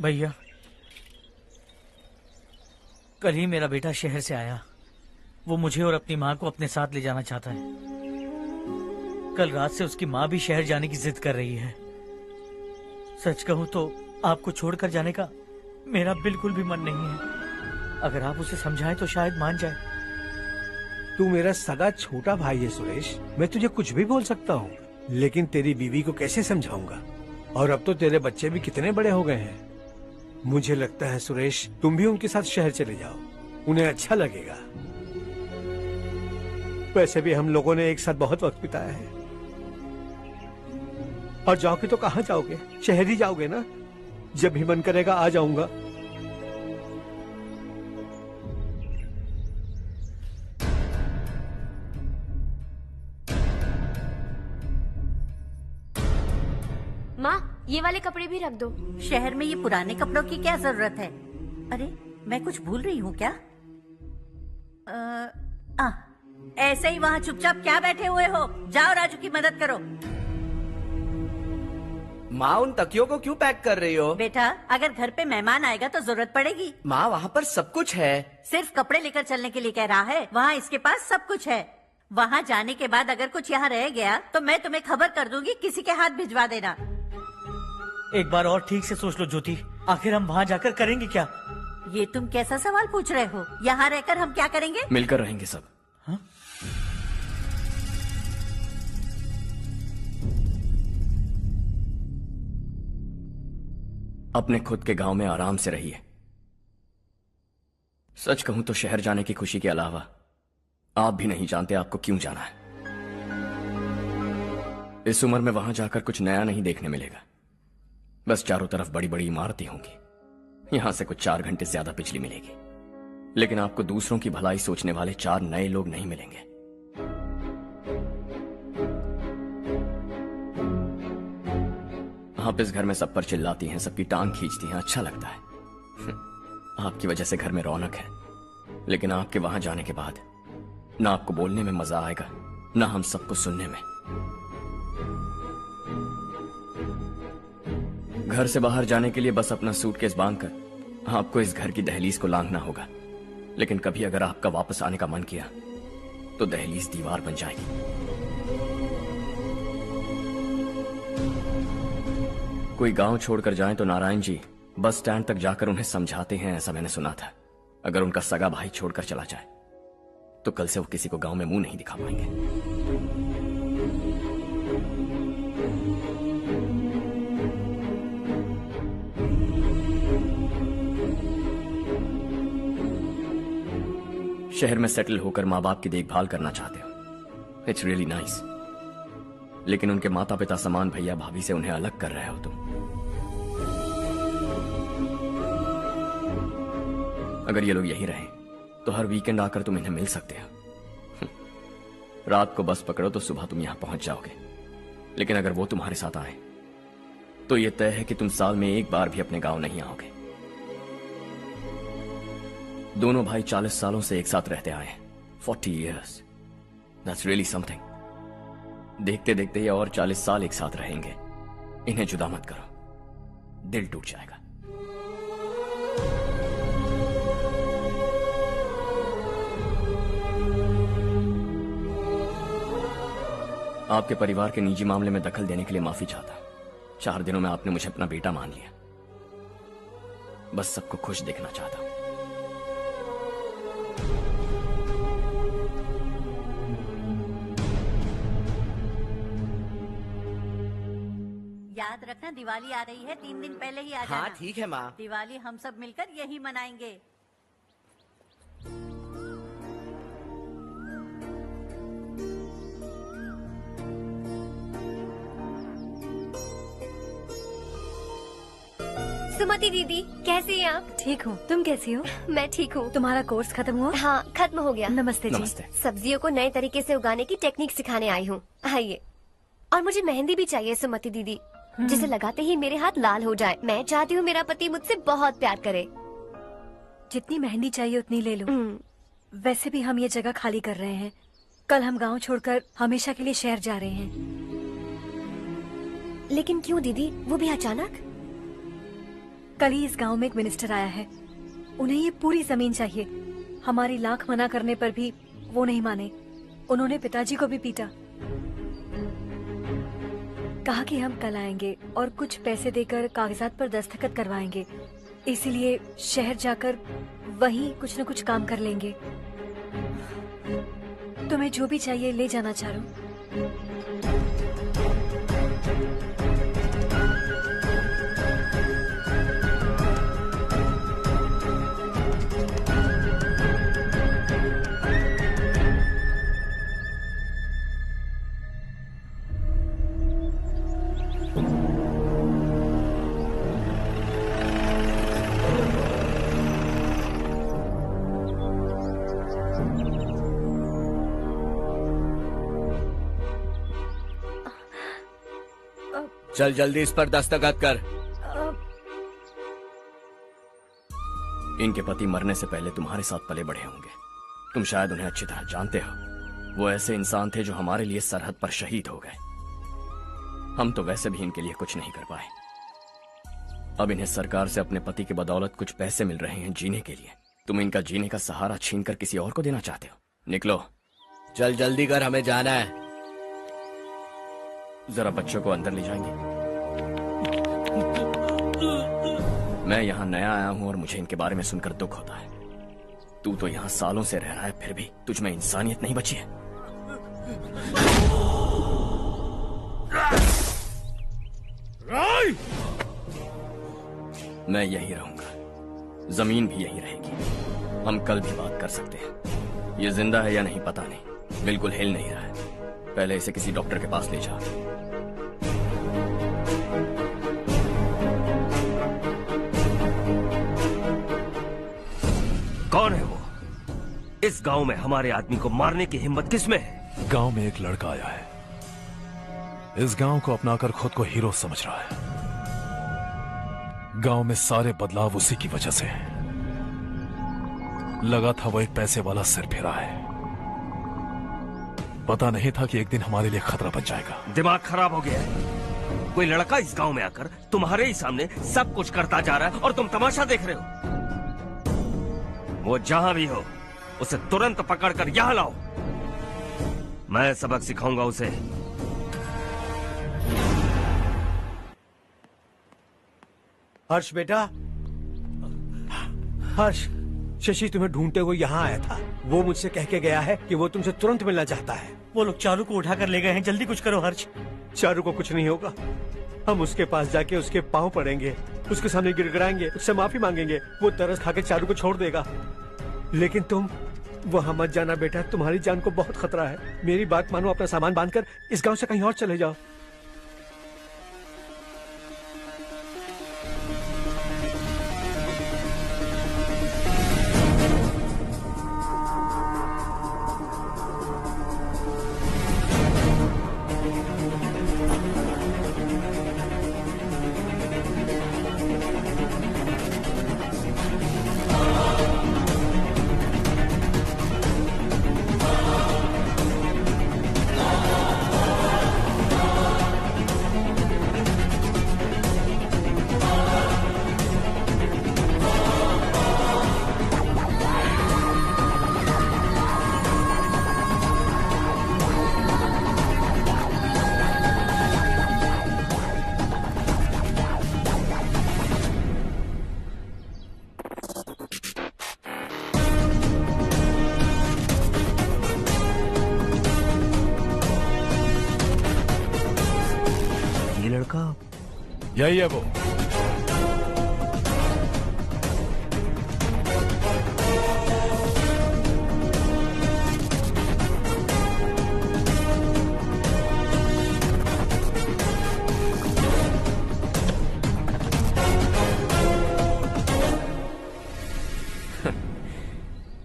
भैया, कल ही मेरा बेटा शहर से आया। वो मुझे और अपनी माँ को अपने साथ ले जाना चाहता है। कल रात से उसकी माँ भी शहर जाने की जिद कर रही है। सच कहूँ तो आपको छोड़कर जाने का मेरा बिल्कुल भी मन नहीं है। अगर आप उसे समझाएं तो शायद मान जाए। तू मेरा सगा छोटा भाई है सुरेश, मैं तुझे कुछ भी बोल सकता हूँ, लेकिन तेरी बीवी को कैसे समझाऊंगा? और अब तो तेरे बच्चे भी कितने बड़े हो गए हैं। मुझे लगता है सुरेश, तुम भी उनके साथ शहर चले जाओ, उन्हें अच्छा लगेगा। वैसे भी हम लोगों ने एक साथ बहुत वक्त बिताया है। और जाओगे तो कहाँ जाओगे? शहर ही जाओगे ना? जब भी मन करेगा आ जाऊंगा। माँ, ये वाले कपड़े भी रख दो। शहर में ये पुराने कपड़ों की क्या जरूरत है? अरे, मैं कुछ भूल रही हूँ क्या? ऐसे ही वहाँ चुपचाप क्या बैठे हुए हो? जाओ राजू की मदद करो। माँ, उन तकियों को क्यों पैक कर रही हो? बेटा, अगर घर पे मेहमान आएगा तो जरूरत पड़ेगी। माँ, वहाँ पर सब कुछ है। सिर्फ कपड़े लेकर चलने के लिए कह रहा है? वहाँ इसके पास सब कुछ है। वहाँ जाने के बाद अगर कुछ यहाँ रह गया तो मैं तुम्हें खबर कर दूंगी, किसी के हाथ भिजवा देना। एक बार और ठीक से सोच लो ज्योति, आखिर हम वहाँ जाकर करेंगे क्या? ये तुम कैसा सवाल पूछ रहे हो? यहाँ रहकर हम क्या करेंगे? मिलकर रहेंगे सब। हाँ? अपने खुद के गांव में आराम से रहिए। सच कहूं तो शहर जाने की खुशी के अलावा आप भी नहीं जानते आपको क्यों जाना है। इस उम्र में वहां जाकर कुछ नया नहीं देखने मिलेगा। बस चारों तरफ बड़ी बड़ी इमारतें होंगी। यहां से कुछ 4 घंटे ज्यादा बिजली मिलेगी, लेकिन आपको दूसरों की भलाई सोचने वाले 4 नए लोग नहीं मिलेंगे। आप इस घर में सब पर चिल्लाती हैं, सबकी टांग खींचती हैं, अच्छा लगता है। आपकी वजह से घर में रौनक है, लेकिन आपके वहां जाने के बाद ना आपको बोलने में मजा आएगा, ना हम सबको सुनने में। घर से बाहर जाने के लिए बस अपना सूटकेस बांधकर आपको इस घर की दहलीज को लांघना होगा। लेकिन कभी अगर आपका वापस आने का मन किया तो दहलीज दीवार बन जाएगी। कोई गांव छोड़कर जाएं तो नारायण जी बस स्टैंड तक जाकर उन्हें समझाते हैं, ऐसा मैंने सुना था। अगर उनका सगा भाई छोड़कर चला जाए तो कल से वो किसी को गांव में मुंह नहीं दिखा पाएंगे। शहर में सेटल होकर माँ बाप की देखभाल करना चाहते हो, इट्स रियली नाइस। लेकिन उनके माता पिता समान भैया भाभी से उन्हें अलग कर रहे हो तुम। अगर ये लोग यहीं रहें तो हर वीकेंड आकर तुम इन्हें मिल सकते हो। रात को बस पकड़ो तो सुबह तुम यहां पहुंच जाओगे। लेकिन अगर वो तुम्हारे साथ आए तो यह तय है कि तुम साल में एक बार भी अपने गांव नहीं आओगे। दोनों भाई 40 सालों से एक साथ रहते आए हैं, 40 years. That's really something. देखते देखते ये और 40 साल एक साथ रहेंगे। इन्हें जुदा मत करो, दिल टूट जाएगा। आपके परिवार के निजी मामले में दखल देने के लिए माफी चाहता हूं। 4 दिनों में आपने मुझे अपना बेटा मान लिया। बस सबको खुश देखना चाहता हूं। याद रखना, दिवाली आ रही है, 3 दिन पहले ही आ जाना। हाँ ठीक है माँ। दिवाली हम सब मिलकर यही मनाएंगे। सुमति दीदी, कैसी हैं आप? ठीक हूँ, तुम कैसी हो? मैं ठीक हूँ। तुम्हारा कोर्स खत्म हुआ? हाँ, खत्म हो गया। नमस्ते जी। नमस्ते। सब्जियों को नए तरीके से उगाने की टेक्निक सिखाने आई हूँ। आइए। और मुझे मेहंदी भी चाहिए सुमति दीदी, जिसे लगाते ही मेरे हाथ लाल हो जाए। मैं चाहती हूँ मेरा पति मुझसे बहुत प्यार करे। जितनी मेहंदी चाहिए उतनी ले लो। वैसे भी हम ये जगह खाली कर रहे हैं। कल हम गांव छोड़कर हमेशा के लिए शहर जा रहे हैं। लेकिन क्यों दीदी, वो भी अचानक? कल ही इस गांव में एक मिनिस्टर आया है। उन्हें ये पूरी जमीन चाहिए। हमारी लाख मना करने पर भी वो नहीं माने। उन्होंने पिताजी को भी पीटा। कहा कि हम कल आएंगे और कुछ पैसे देकर कागजात पर दस्तखत करवाएंगे। इसीलिए शहर जाकर वहीं कुछ न कुछ काम कर लेंगे। तुम्हें जो भी चाहिए ले जाना चारू। चल जल्दी इस पर दस्तखत कर। इनके पति मरने से पहले तुम्हारे साथ पले बढ़े होंगे। तुम शायद उन्हें अच्छी तरह जानते हो। वो ऐसे इंसान थे जो हमारे लिए सरहद पर शहीद हो गए। हम तो वैसे भी इनके लिए कुछ नहीं कर पाए। अब इन्हें सरकार से अपने पति की बदौलत कुछ पैसे मिल रहे हैं जीने के लिए। तुम इनका जीने का सहारा छीनकर किसी और को देना चाहते हो? निकलो। चल जल्दी कर, हमें जाना है। जरा बच्चों को अंदर ले जाएंगे? मैं यहाँ नया आया हूँ और मुझे इनके बारे में सुनकर दुख होता है। तू तो यहाँ सालों से रह रहा है, फिर भी तुझ में इंसानियत नहीं बची है। मैं यहीं रहूंगा, जमीन भी यहीं रहेगी। हम कल भी बात कर सकते हैं। ये जिंदा है या नहीं पता नहीं, बिल्कुल हिल नहीं रहा है। पहले इसे किसी डॉक्टर के पास ले जा। कौन है वो? इस गांव में हमारे आदमी को मारने की हिम्मत किसमें है? गांव में एक लड़का आया है। इस गांव को अपनाकर खुद को हीरो समझ रहा है। गांव में सारे बदलाव उसी की वजह से हैं। लगा था वो एक पैसे वाला सिरफिरा है। पता नहीं था कि एक दिन हमारे लिए खतरा बन जाएगा। दिमाग खराब हो गया है। कोई लड़का इस गांव में आकर तुम्हारे ही सामने सब कुछ करता जा रहा है और तुम तमाशा देख रहे हो। वो जहां भी हो उसे तुरंत पकड़कर यहां लाओ। मैं सबक सिखाऊंगा उसे। हर्ष बेटा, हर्ष, शशि तुम्हें ढूंढते हुए यहाँ आया था। वो मुझसे कह के गया है कि वो तुमसे तुरंत मिलना चाहता है। वो लोग चारू को उठाकर ले गए हैं। जल्दी कुछ करो हर्ष। चारू को कुछ नहीं होगा। हम उसके पास जाके उसके पांव पड़ेंगे, उसके सामने गिड़गिड़ाएंगे, उससे माफी मांगेंगे। वो तरस खा के चारू को छोड़ देगा। लेकिन तुम वहां मत जाना बेटा, तुम्हारी जान को बहुत खतरा है। मेरी बात मानो, अपना सामान बांधकर इस गांव से कहीं और चले जाओ। यही है वो।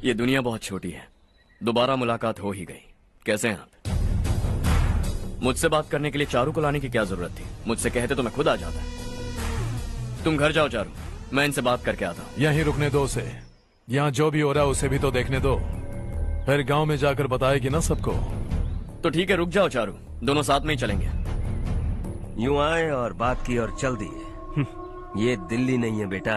ये दुनिया बहुत छोटी है, दोबारा मुलाकात हो ही गई। कैसे हैं आप? मुझसे बात करने के लिए चारू को लाने की क्या जरूरत थी? मुझसे कहते तो मैं खुद आ जाता। तुम घर जाओ चारू, मैं इनसे बात करके आता हूँ। यहीं रुकने दो उसे, यहाँ जो भी हो रहा है उसे भी तो देखने दो, फिर गांव में जाकर बताएगी ना सबको। तो ठीक है, रुक जाओ चारू, दोनों साथ में ही चलेंगे। यूं आए और बात की और चल दिए। ये दिल्ली नहीं है बेटा,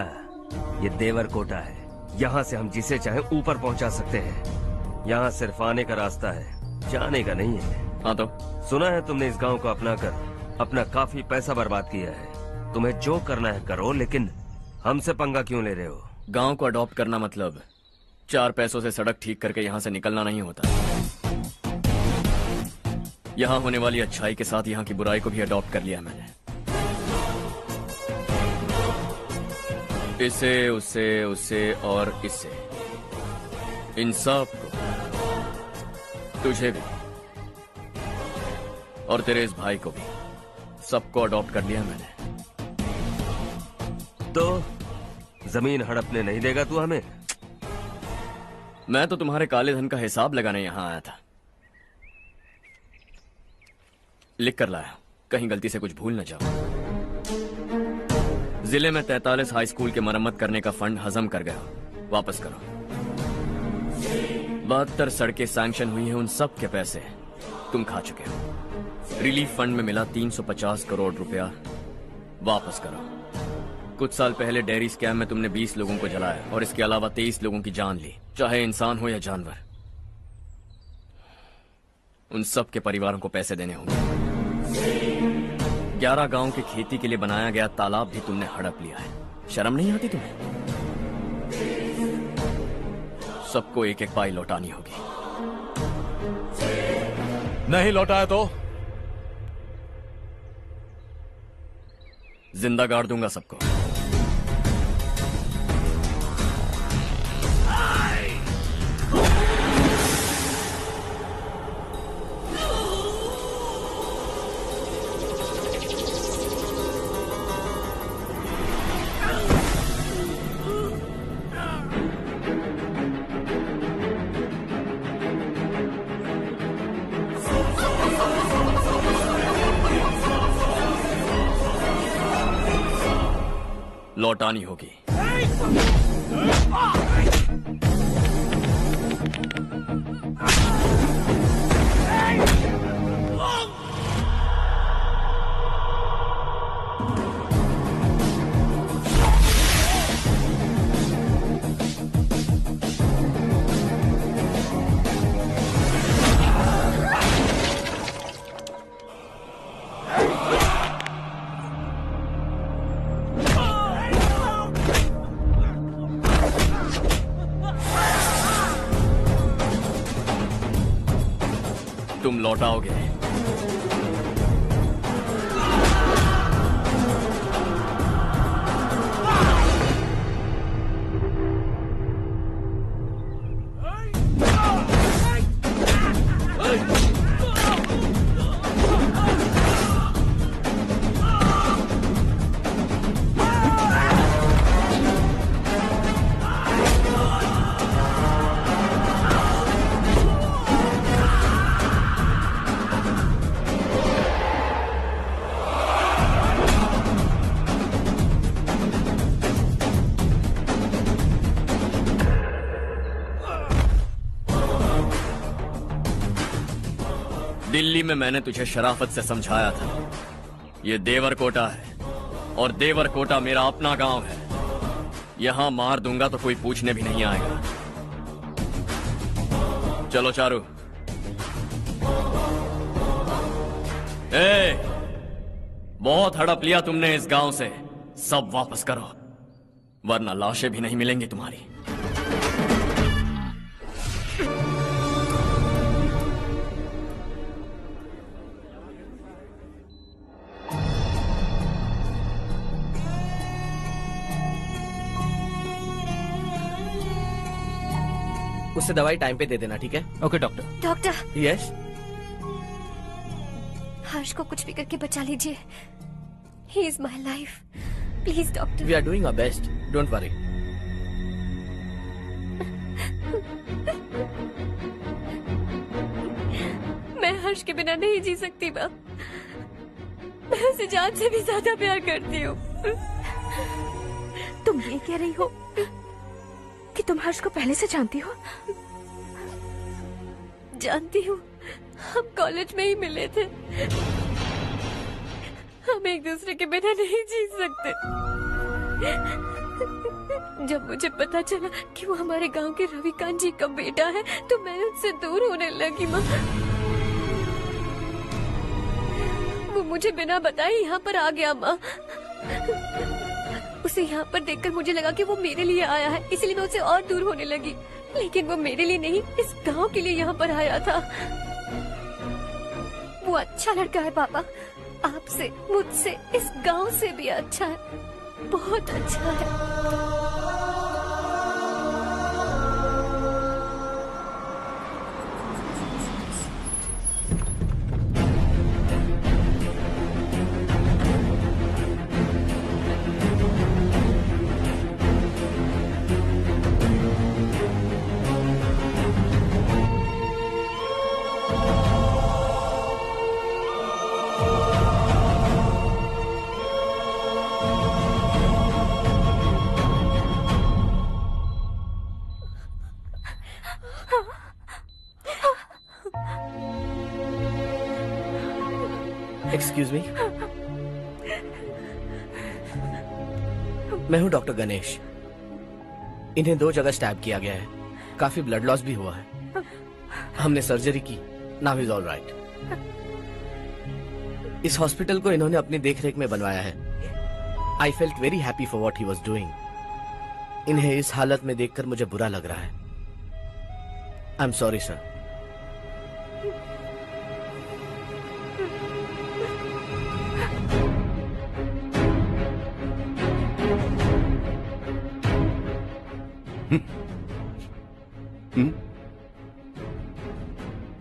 ये देवरकोटा है। यहाँ से हम जिसे चाहे ऊपर पहुँचा सकते हैं। यहाँ सिर्फ आने का रास्ता है, जाने का नहीं है। हाँ तो सुना है तुमने इस गांव को अपना कर अपना काफी पैसा बर्बाद किया है। तुम्हें जो करना है करो, लेकिन हमसे पंगा क्यों ले रहे हो? गांव को अडॉप्ट करना मतलब 4 पैसों से सड़क ठीक करके यहाँ से निकलना नहीं होता। यहाँ होने वाली अच्छाई के साथ यहाँ की बुराई को भी अडॉप्ट कर लिया मैंने। इसे, उसे, उसे और इससे, इन सब को, तुझे भी और तेरे इस भाई को भी, सबको अडॉप्ट कर लिया मैंने। तो जमीन हड़पने नहीं देगा तू हमें? मैं तो तुम्हारे काले धन का हिसाब लगाने यहां आया था। लिख कर लाया, कहीं गलती से कुछ भूल न जाओ। जिले में 43 हाई स्कूल के मरम्मत करने का फंड हजम कर गया, वापस करो। 72 सड़कें सैंक्शन हुई हैं, उन सब के पैसे तुम खा चुके हो। रिलीफ फंड में मिला 350 करोड़ रुपया, वापस करो। कुछ साल पहले डेयरी स्कैम में तुमने 20 लोगों को जलाया और इसके अलावा 23 लोगों की जान ली, चाहे इंसान हो या जानवर। उन सब के परिवारों को पैसे देने होंगे। 11 गांव की खेती के लिए बनाया गया तालाब भी तुमने हड़प लिया है। शर्म नहीं आती तुम्हें? सबको एक एक पाई लौटानी होगी। नहीं लौटाया तो जिंदा गाड़ दूंगा सबको। लौटानी होगी। तुम लौटाओगे। दिल्ली में मैंने तुझे शराफत से समझाया था, ये देवरकोटा है और देवरकोटा मेरा अपना गांव है। यहां मार दूंगा तो कोई पूछने भी नहीं आएगा। चलो चारू। बहुत हड़प लिया तुमने इस गांव से, सब वापस करो वरना लाशें भी नहीं मिलेंगी तुम्हारी। उससे दवाई टाइम पे दे देना, ठीक है? Okay doctor. Doctor. Yes. Harsh को कुछ भी करके बचा लीजिए। He is my life, please doctor. We are doing our best, don't worry. Harsh के बिना नहीं जी सकती माँ। मैं उसे जान से भी ज्यादा प्यार करती हूँ। तुम ये कह रही हो कि तुम हर्ष को पहले से जानती हो? जानती हूँ, हम कॉलेज में ही मिले थे। हम एक दूसरे के बिना नहीं जी सकते। जब मुझे पता चला कि वो हमारे गांव के रविकांत जी का बेटा है तो मैं उनसे दूर होने लगी माँ। वो मुझे बिना बताए यहाँ पर आ गया माँ। उसे यहाँ पर देखकर मुझे लगा कि वो मेरे लिए आया है, इसलिए मैं उससे और दूर होने लगी। लेकिन वो मेरे लिए नहीं, इस गांव के लिए यहाँ पर आया था। वो अच्छा लड़का है पापा, आपसे, मुझसे, इस गांव से भी अच्छा है, बहुत अच्छा है। एक्सक्यूज मी, मैं हूं डॉक्टर गणेश। इन्हें 2 जगह स्टैब किया गया है, काफी ब्लड लॉस भी हुआ है। हमने सर्जरी की, नाउ इज ऑल राइट। इस हॉस्पिटल को इन्होंने अपनी देखरेख में बनवाया है। I felt very happy for what he was doing. इन्हें इस हालत में देखकर मुझे बुरा लग रहा है। I am sorry sir.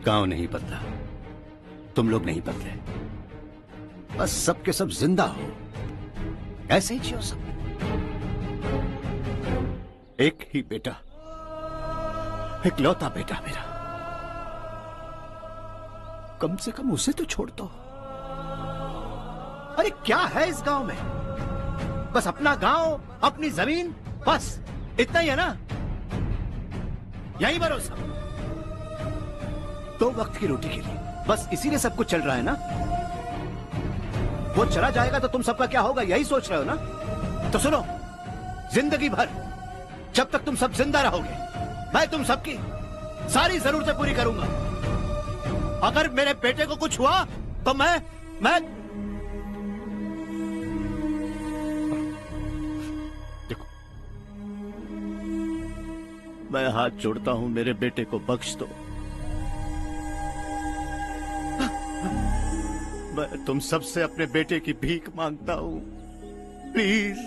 गांव नहीं बदला, तुम लोग नहीं बदले, बस सबके सब जिंदा हो, ऐसे ही जियो सब। एक ही बेटा, इकलौता बेटा मेरा, कम से कम उसे तो छोड़ दो। अरे क्या है इस गांव में? बस अपना गांव, अपनी जमीन, बस इतना ही है ना? यही भरोसा 2 वक्त की रोटी के लिए, बस इसीलिए सब कुछ चल रहा है ना? वो चला जाएगा तो तुम सबका क्या होगा, यही सोच रहे हो ना? तो सुनो, जिंदगी भर जब तक तुम सब जिंदा रहोगे, मैं तुम सबकी सारी जरूरतें पूरी करूंगा। अगर मेरे बेटे को कुछ हुआ तो मैं देखो, मैं हाथ जोड़ता हूं, मेरे बेटे को बख्श दो। मैं तुम सबसे अपने बेटे की भीख मांगता हूं, प्लीज।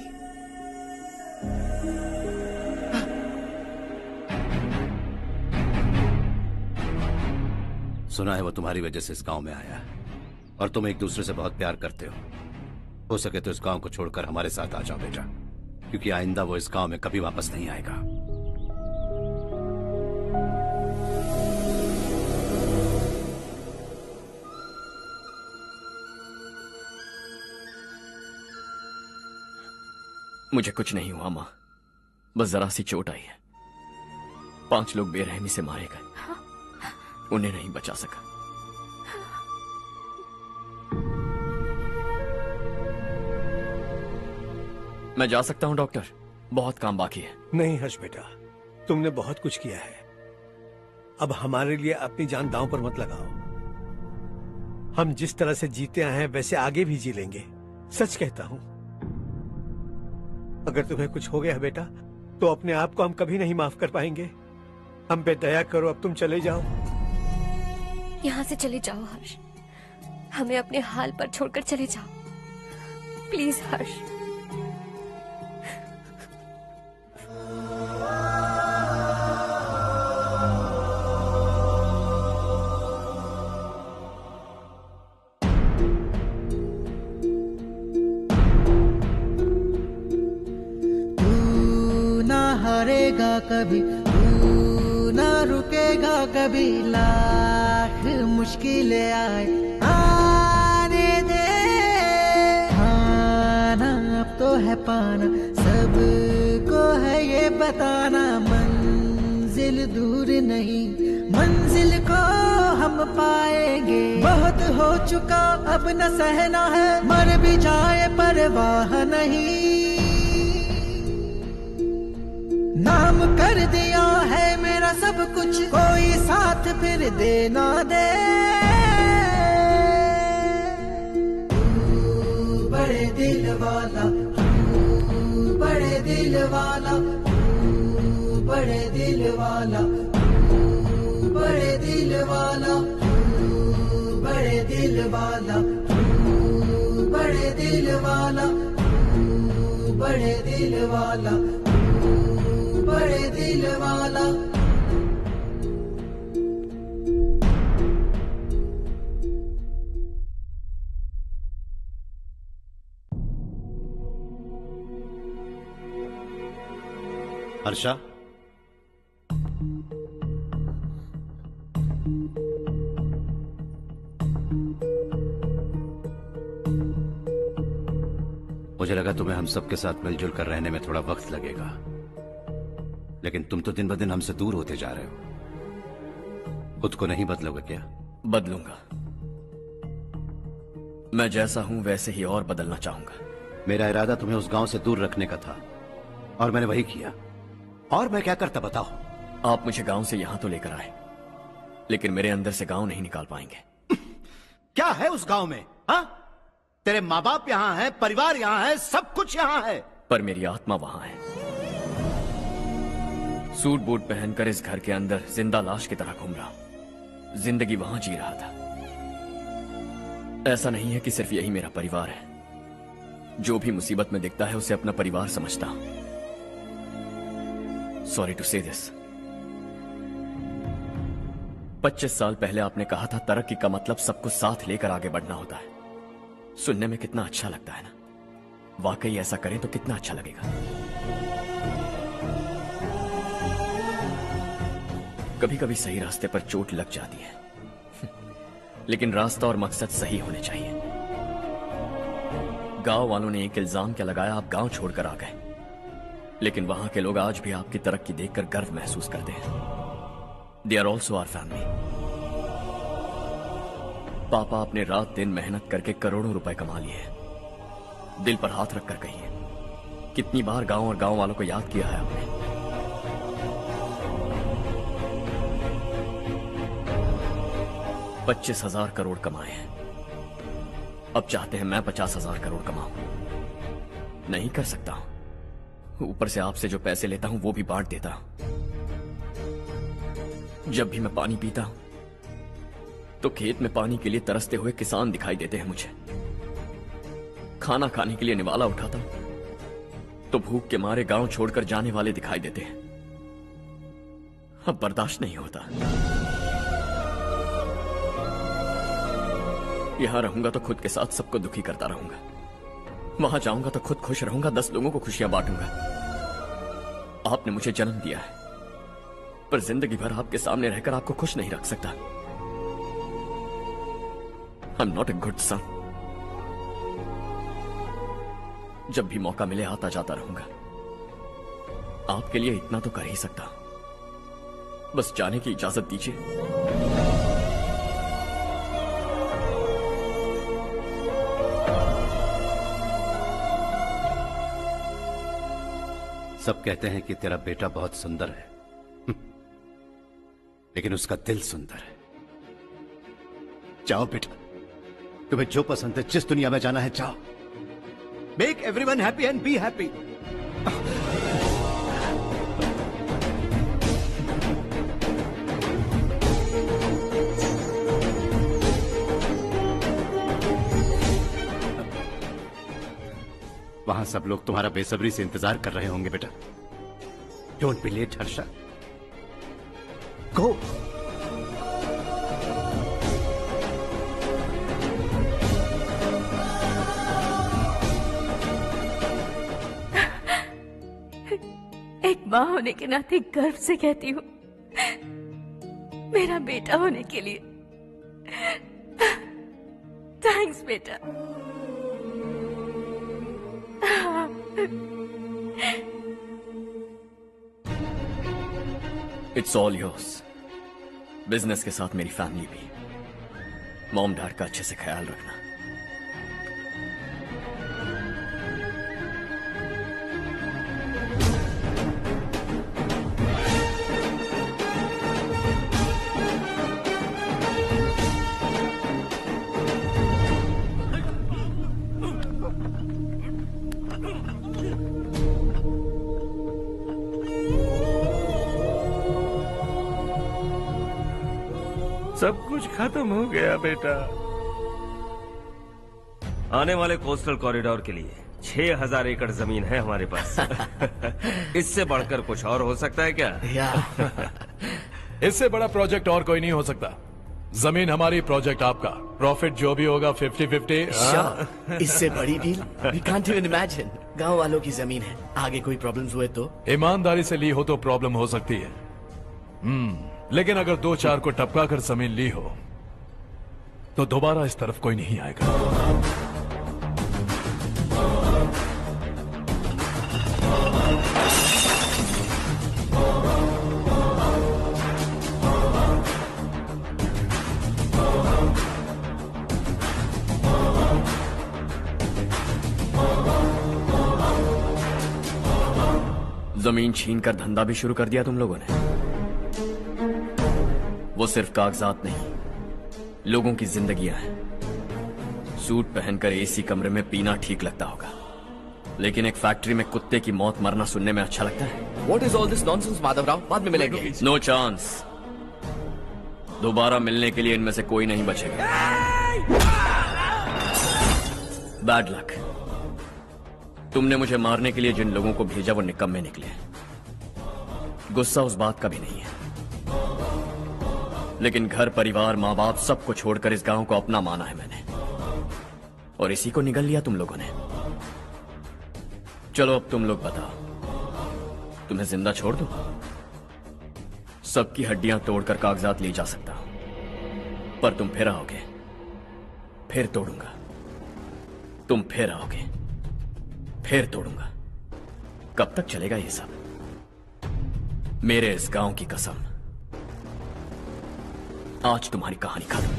सुना है वो तुम्हारी वजह से इस गांव में आया है और तुम एक दूसरे से बहुत प्यार करते हो सके तो इस गांव को छोड़कर हमारे साथ आ जाओ बेटा, क्योंकि आइंदा वो इस गांव में कभी वापस नहीं आएगा। मुझे कुछ नहीं हुआ माँ, बस जरा सी चोट आई है। 5 लोग बेरहमी से मारे गए, उन्हें नहीं बचा सका। मैं जा सकता हूं डॉक्टर, बहुत काम बाकी है। नहीं हर्ष बेटा, तुमने बहुत कुछ किया है, अब हमारे लिए अपनी जान दांव पर मत लगाओ। हम जिस तरह से जीते आए हैं वैसे आगे भी जी लेंगे, सच कहता हूं। अगर तुम्हें कुछ हो गया बेटा तो अपने आप को हम कभी नहीं माफ कर पाएंगे। हम पे दया करो, अब तुम चले जाओ। यहाँ से चले जाओ हर्ष, हमें अपने हाल पर छोड़कर चले जाओ, प्लीज हर्ष। हारेगा कभी, तू ना रुकेगा कभी, लाख मुश्किलें आए आने दे, खाना अब तो है पाना, सबको है ये बताना, मंजिल दूर नहीं, मंजिल को हम पाएंगे, बहुत हो चुका अब न सहना है, मर भी जाए परवाह नहीं, नाम कर दिया है मेरा सब कुछ, कोई साथ फिर देना दे, तू बड़े दिल वाला, तू बड़े दिल वाला, तू बड़े दिल वाला, तू बड़े दिल वाला, तू बड़े दिल वाला, तू बड़े दिल वाला, तू बड़े दिल वाला, बड़े दिल वाला। हर्षा, मुझे लगा तुम्हें हम सबके साथ मिलजुल कर रहने में थोड़ा वक्त लगेगा, लेकिन तुम तो दिन ब दिन हमसे दूर होते जा रहे हो। खुद को नहीं बदलोगे क्या? बदलूंगा। मैं जैसा हूं वैसे ही और बदलना चाहूंगा। मेरा इरादा तुम्हें उस गांव से दूर रखने का था और मैंने वही किया। और मैं क्या करता बताओ? आप मुझे गांव से यहां तो लेकर आए, लेकिन मेरे अंदर से गांव नहीं निकाल पाएंगे। क्या है उस गांव में? हाँ, तेरे माँ बाप यहाँ हैं, परिवार यहाँ है, सब कुछ यहाँ है, पर मेरी आत्मा वहां है। सूट बूट पहनकर इस घर के अंदर जिंदा लाश की तरह घूम रहा हूं, जिंदगी वहां जी रहा था। ऐसा नहीं है कि सिर्फ यही मेरा परिवार है, जो भी मुसीबत में दिखता है उसे अपना परिवार समझता हूं। सॉरी टू से दिस। 25 साल पहले आपने कहा था तरक्की का मतलब सबको साथ लेकर आगे बढ़ना होता है। सुनने में कितना अच्छा लगता है ना? वाकई ऐसा करें तो कितना अच्छा लगेगा। कभी कभी सही रास्ते पर चोट लग जाती है, लेकिन रास्ता और मकसद सही होने चाहिए। गांव वालों ने एक इल्जाम क्या लगाया, आप गांव छोड़कर आ गए, लेकिन वहां के लोग आज भी आपकी तरक्की देखकर गर्व महसूस करते हैं। They are also our family. पापा आपने रात दिन मेहनत करके करोड़ों रुपए कमा लिए हैं। दिल पर हाथ रखकर कहिए, कितनी बार गांव और गांव वालों को याद किया है आपने? $25,000 करोड़ कमाए हैं, अब चाहते हैं मैं 50,000 करोड़ कमाऊं। नहीं कर सकता हूं। ऊपर से आपसे जो पैसे लेता हूं वो भी बांट देता हूं। जब भी मैं पानी पीता हूं तो खेत में पानी के लिए तरसते हुए किसान दिखाई देते हैं मुझे। खाना खाने के लिए निवाला उठाता हूं तो भूख के मारे गांव छोड़कर जाने वाले दिखाई देते हैं। अब बर्दाश्त नहीं होता। यहां रहूंगा तो खुद के साथ सबको दुखी करता रहूंगा, वहां जाऊंगा तो खुद खुश रहूंगा, 10 लोगों को खुशियां बांटूंगा। आपने मुझे जन्म दिया है, पर जिंदगी भर आपके सामने रहकर आपको खुश नहीं रख सकता। I am not a good son. जब भी मौका मिले आता जाता रहूंगा। आपके लिए इतना तो कर ही सकता, बस जाने की इजाजत दीजिए। सब कहते हैं कि तेरा बेटा बहुत सुंदर है, लेकिन उसका दिल सुंदर है। जाओ बेटा, तुम्हें जो पसंद है, जिस दुनिया में जाना है जाओ। Make everyone happy and be happy. वहां सब लोग तुम्हारा बेसब्री से इंतजार कर रहे होंगे बेटा। डोंट बी लेट हर्षा, गो। एक माँ होने के नाते गर्व से कहती हूँ, मेरा बेटा होने के लिए थैंक्स बेटा। It's all yours. बिजनेस के साथ मेरी फैमिली भी। मॉम डैड का अच्छे से ख्याल रखना। सब कुछ खत्म हो गया बेटा। आने वाले कोस्टल कॉरिडोर के लिए 6000 एकड़ जमीन है हमारे पास। इससे बढ़कर कुछ और हो सकता है क्या? इससे बड़ा प्रोजेक्ट और कोई नहीं हो सकता। जमीन हमारी, प्रोजेक्ट आपका। प्रॉफिट जो भी होगा 50-50। इससे बड़ी deal we can't even imagine. गांव वालों की जमीन है, आगे कोई प्रॉब्लम्स हुए तो? ईमानदारी से ली हो तो प्रॉब्लम हो सकती है, लेकिन अगर 2-4 को टपका कर जमीन ली हो तो दोबारा इस तरफ कोई नहीं आएगा। जमीन छीन कर धंधा भी शुरू कर दिया तुम लोगों ने। वो सिर्फ कागजात नहीं, लोगों की जिंदगियां हैं। सूट पहनकर एसी कमरे में पीना ठीक लगता होगा, लेकिन एक फैक्ट्री में कुत्ते की मौत मरना सुनने में अच्छा लगता है। What is all this nonsense, Madhavrao? बाद में मिलेंगे। No chance. दोबारा मिलने के लिए इनमें से कोई नहीं बचेगा। Bad luck. तुमने मुझे मारने के लिए जिन लोगों को भेजा वो निकम्मे निकले। गुस्सा उस बात का भी नहीं है, लेकिन घर परिवार माँ बाप सबको छोड़कर इस गांव को अपना माना है मैंने, और इसी को निगल लिया तुम लोगों ने। चलो अब तुम लोग बताओ, तुम्हें जिंदा छोड़ दूं? सबकी हड्डियां तोड़कर कागजात ले जा सकता हूं, पर तुम फिर आओगे, फिर तोड़ूंगा। तुम फिर आओगे, फिर तोड़ूंगा। कब तक चलेगा ये सब? मेरे इस गांव की कसम, आज तुम्हारी कहानी खत्म।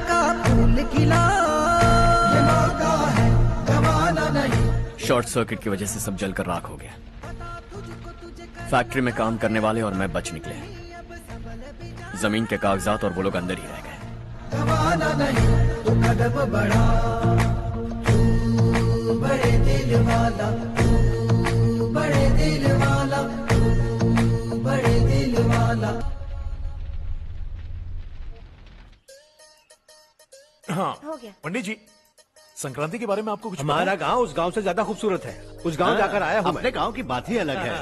का फूल खिला, ये मौका है गवाना नहीं। शॉर्ट सर्किट की वजह से सब जलकर राख हो गया। फैक्ट्री में काम करने वाले और मैं बच निकले। जमीन के कागजात और वो लोग अंदर ही रह गए। गवाना नहीं तो कदम बढ़ा, तू बड़े दिल वाला, तू बड़े दिल वाला, तू बड़े दिल वाला। हाँ हो गया। पंडित जी, संक्रांति के बारे में आपको कुछ हमारा गांव उस गांव से ज्यादा खूबसूरत है। उस गांव जाकर आया हूँ अपने मैं। गांव की बात ही अलग है।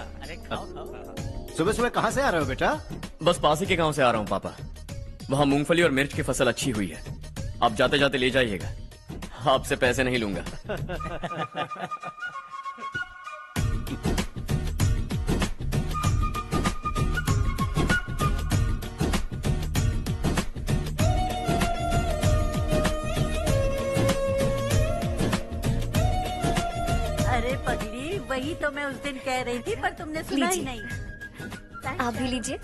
सुबह सुबह कहाँ से आ रहे हो बेटा? बस पास ही के गांव से आ रहा हूँ पापा। वहाँ मूंगफली और मिर्च की फसल अच्छी हुई है। आप जाते जाते ले जाइएगा, आपसे पैसे नहीं लूंगा। अरे पगली, वही तो मैं उस दिन कह रही थी पर तुमने सुना ही लीजिए। नहीं। आप भी लीजिए।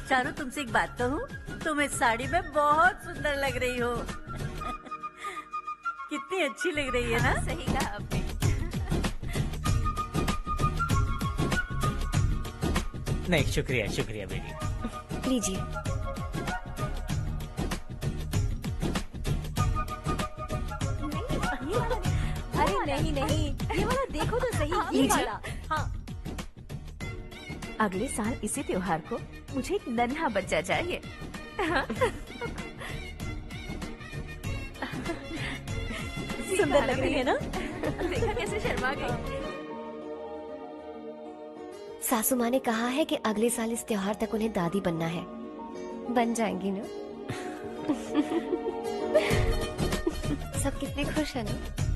चारू, तुमसे एक बात कहूँ, तुम इस साड़ी में बहुत सुंदर लग रही हो। कितनी अच्छी लग रही है ना? सही कहा आपने। नहीं, शुक्रिया शुक्रिया बेटी। लीजिए। अरे नहीं नहीं, ये वाला देखो तो सही, ये लीजिए। वाला। हाँ। अगले साल इसी त्योहार को मुझे एक नन्हा बच्चा चाहिए। सुंदर लग रही है ना? देखा कैसे शर्मा गई। सासू माँ ने कहा है कि अगले साल इस त्योहार तक उन्हें दादी बनना है। बन जाएंगी ना? सब कितने खुश है ना?